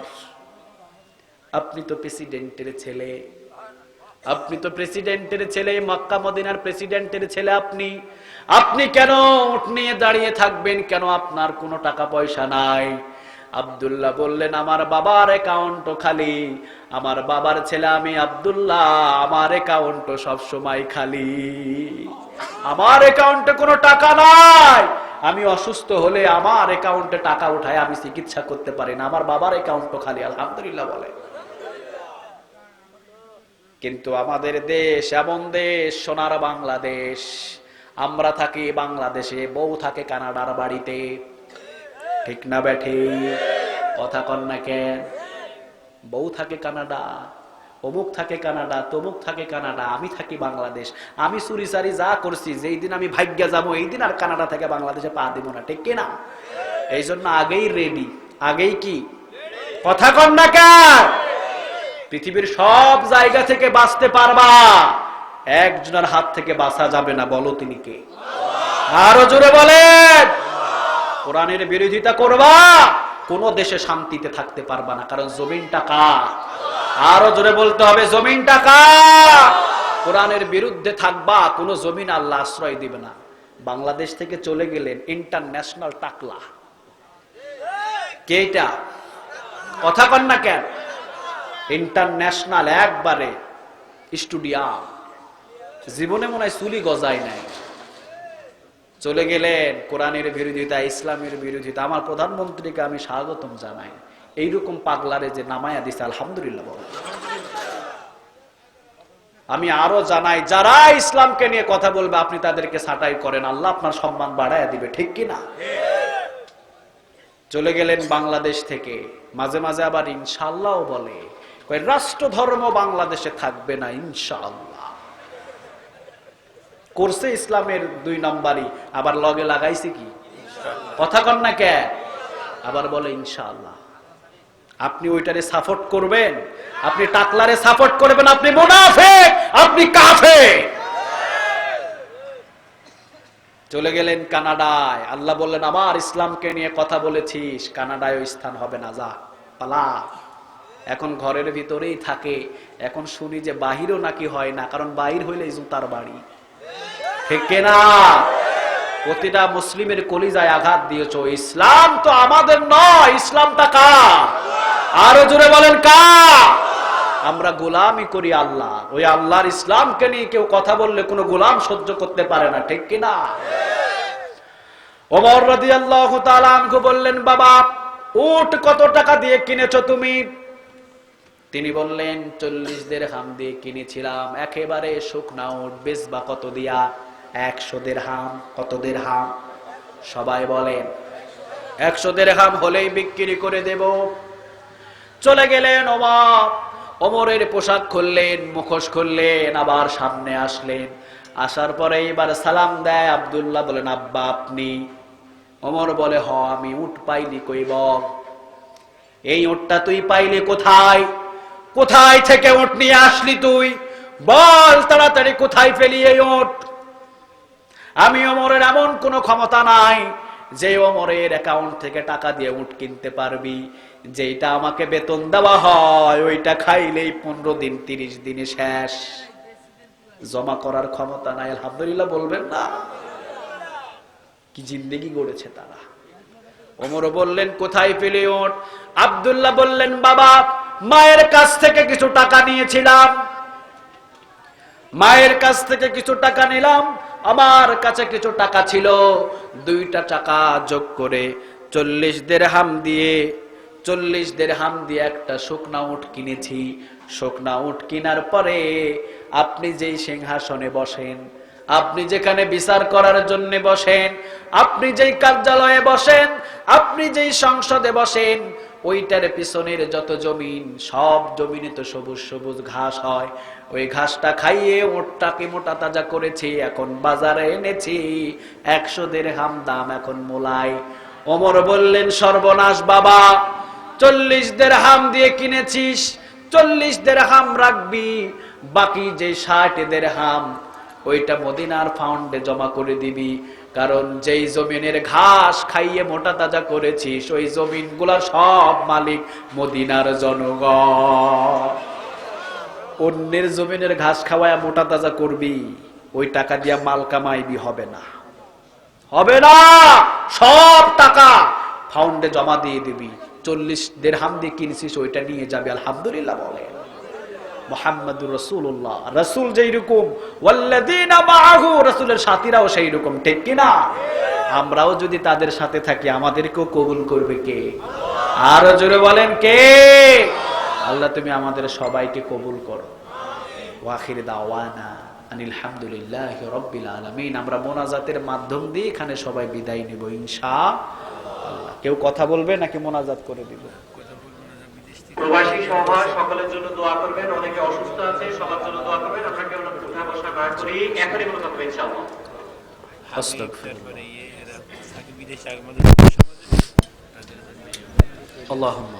S1: আপনি তো প্রেসিডেন্টের ছেলে, আপনি তো প্রেসিডেন্টের ছেলে, মক্কা মদিনার প্রেসিডেন্টের ছেলে। আপনি কেন উট নিয়ে দাঁড়িয়ে থাকবেন? কেন আপনার কোনো টাকা পয়সা নাই? আব্দুল্লাহ বললেন, আমার বাবার অ্যাকাউন্টও খালি, আমার বাবার ছেলে আমি আব্দুল্লাহ, আমার অ্যাকাউন্টও সব সময় খালি, আমার অ্যাকাউন্টে কোনো টাকা নাই। আমি অসুস্থ হলে আমার অ্যাকাউন্টে টাকা উঠায় আমি চিকিৎসা করতে পারি না, আমার বাবার অ্যাকাউন্টও খালি। আলহামদুলিল্লাহ বলে। কিন্তু আমাদের দেশ এমন দেশ, সোনার বাংলাদেশ, আমরা থাকি বাংলাদেশে, বউ থাকে কানাডার বাড়িতে, ঠিক না বেঠি? কথা কন না কেন? বউ থাকে কানাডা, অমুক থাকে কানাডা, তমুক থাকে কানাডা, আমি থাকি বাংলাদেশ। আমি চুরি চারি যা করছি, যেই দিন আমি ভাগ্যে যাবো এই দিন আর কানাডা থেকে বাংলাদেশে পা দিব না, ঠিক কিনা? এই জন্য আগেই রেডি, আগেই কি? কথা কন না কেন? পৃথিবীর সব জায়গা থেকে বাঁচতে পারবা, একজনের হাত থেকে বাঁচা যাবে না। বলো তিনি কে? আরো জোরে বলেন। কোরআনের বিরোধিতা করবা, কোন দেশে শান্তিতে থাকতে পারবা না, কারণ জমিনটা কার? আরো জোরে বলতে হবে, জমিনটা কার? কোরআনের বিরুদ্ধে থাকবা, কোন জমিন আল্লাহ আশ্রয় দিবে না। বাংলাদেশ থেকে চলে গেলেন ইন্টারন্যাশনাল টাকলা। কে এটা? কথা কন না কেন? ইন্টারন্যাশনাল একবারে স্টুডিয়াম, জীবনে মনে হয় চুলি গজায় নাই। চলে গেলেন কোরআনের বিরোধিতা, ইসলামের বিরোধিতা। আমার প্রধানমন্ত্রীকে আমি স্বাগতম জানাই, এইরকম পাগলারে যে নামায়া দিছে, আলহামদুলিল্লাহ বল। আমি আরো জানাই, যারা ইসলামকে নিয়ে কথা বলবে আপনি তাদেরকে ছাঁটাই করেন, আল্লাহ আপনার সম্মান বাড়ায় দিবে, ঠিক কিনা? চলে গেলেন বাংলাদেশ থেকে, মাঝে মাঝে আবার ইনশাআল্লাহ বলে, রাষ্ট্র ধর্ম বাংলাদেশে থাকবে না ইনশাআল্লাহ। করছে ইসলামের 2 নম্বরই, আবার লগে লাগাইছে কি? কথা কন না কে? আবার বলে ইনশাআল্লাহ। আপনি ওইটারে সাপোর্ট করবেন? আপনি টাকলারে সাপোর্ট করবেন? আপনি মুনাফিক, আপনি কাফের। চলে গেলেন কানাডায়, আল্লাহ বললেন, আমার ইসলামকে নিয়ে কথা বলেছিস, কানাডায় স্থান হবে না, যা পালা। এখন ঘরের ভিতরেই থাকে। এখন শুনি যে বাহিরও নাকি হয় না, কারণ বাহির হইলে জুতার বাড়ি, ঠিক না? প্রতিটা মুসলিমের কলিজায় আঘাত দিয়েছ। ইসলাম তো আমাদের নয়, ইসলামটা কার? আরো জোরে বলেন কার? আমরা গোলামি করি আল্লাহ, ওই আল্লাহর ইসলামকে নিয়ে কেউ কথা বললে কোনো গোলাম সহ্য করতে পারে না, ঠিক কিনা? ওমর রাদিয়াল্লাহু তাআলা আনহু বললেন, বাবা উট কত টাকা দিয়ে কিনেছো তুমি? তিনি বললেন, 40 দিরহাম দিয়ে কিনেছিলাম। একেবারে শুকনা উট, বেচবা কত দিয়া? 100 দিরহাম। কত দিরহাম? সবাই বলেন 100 দিরহাম হলেই বিক্রি করে দেব। চলে গেলেন ওমর, ওমরের পোশাক খুললেন, মুখোশ খুললেন, আবার সামনে আসলেন। আসার পরে এবার সালাম দেয়। আব্দুল্লাহ বলেন, আব্বা আপনি? ওমর বলে, হ আমি। উট পাইলি কই বল? এই উটটা তুই পাইলি কোথায়? কোথায় থেকে উট নিয়ে আসলি তুই? বল তাড়াতাড়ি, কোথায় পেলি এই উট? আমি ওমরের এমন কোনো ক্ষমতা নাই যে ওমরের অ্যাকাউন্ট থেকে টাকা দিয়ে উট কিনতে পারবি। যেটা আমাকে বেতন দেওয়া হয় ওইটা খাইলেই 15 দিন 30 দিনে শেষ, জমা করার ক্ষমতা নাই। আলহামদুলিল্লাহ বলবেন না? কি জিন্দেগি গড়েছে তারা। ওমর বললেন, কোথায় পেলে উট? আব্দুল্লাহ বললেন, বাবা মায়ের কাছ থেকে কিছু টাকা নিয়েছিলাম, মায়ের কাছ থেকে কিছু টাকা নিলাম, আমার কাছে কিছু টাকা ছিল, 2টা টাকা যোগ করে 40 দিরহাম দিয়ে একটা শুকনা উট কিনেছি। শুকনা উট কেনার পরে আপনি যেই সিংহাসনে বসেন, আপনি যেখানে বিচার করার জন্য বসেন, আপনি যেই কার্যালয়ে বসেন, আপনি যেই সংসদে বসেন, ওইটার পিছনের যত জমিন, সব জমিনে তো সবুজ সবুজ ঘাস হয়। ওই ঘাসটা খাইয়ে উটটাকে মোটা তাজা করেছি, এখন বাজারে এনেছি, 100 দিরহাম দাম এখন মোলাই। ওমর বললেন, সর্বনাশ বাবা, 40 দিরহাম দিয়ে কিনেছিস, 40 দিরহাম রাখবি, বাকি যে 60 দিরহাম ওইটা মদিনার ফাউন্ডে জমা করে দিবি। কারণ যেই জমিনের ঘাস খাইয়ে মোটা তাজা করেছিস, ওই জমিনগুলা সব মালিক মদিনার জনগণ। অন্যের জমিনের ঘাস খাওয়ায় মোটা তাজা করবি, ওই টাকা দিয়া মাল কামাইবি, হবে না, হবে না। সব টাকা ফাউন্ডে জমা দিয়ে দিবি। 40 দিরহাম দিয়ে কিনছিস, ওইটা নিয়ে যাবে। আলহামদুলিল্লাহ বলে মুহাম্মাদুর রাসূলুল্লাহ। রাসূল যেইরকম, ওয়াল্লাযীনা মাআহু, রাসূলের সাথীরাও সেই রকম, ঠিক কি না? আমরাও যদি তাদের সাথে থাকি, আমাদেরকেও কবুল করবে কে? আরো জোরে বলেন কে? আল্লাহ তুমি আমাদের সবাইকে কবুল করো। ওয়া আখির দাওয়ানা আনিল হামদুলিল্লাহি রাব্বিল আলামিন। আমরা মোনাজাতের মাধ্যম দিয়ে এখানে সবাই বিদায় নিব ইনশাআল্লাহ। কেউ কথা বলবে নাকি মোনাজাত করে দিব?
S2: প্রবাসী সমাজ সকলের জন্য দোয়া করবেন, অনেকে অসুস্থ আছে, সবার জন্য দোয়া করবেন। আমরা কেউ উঠা বসা না করি, এখনই মনে থাকবে ইনশাআল্লাহ।
S1: আল্লাহুম্মা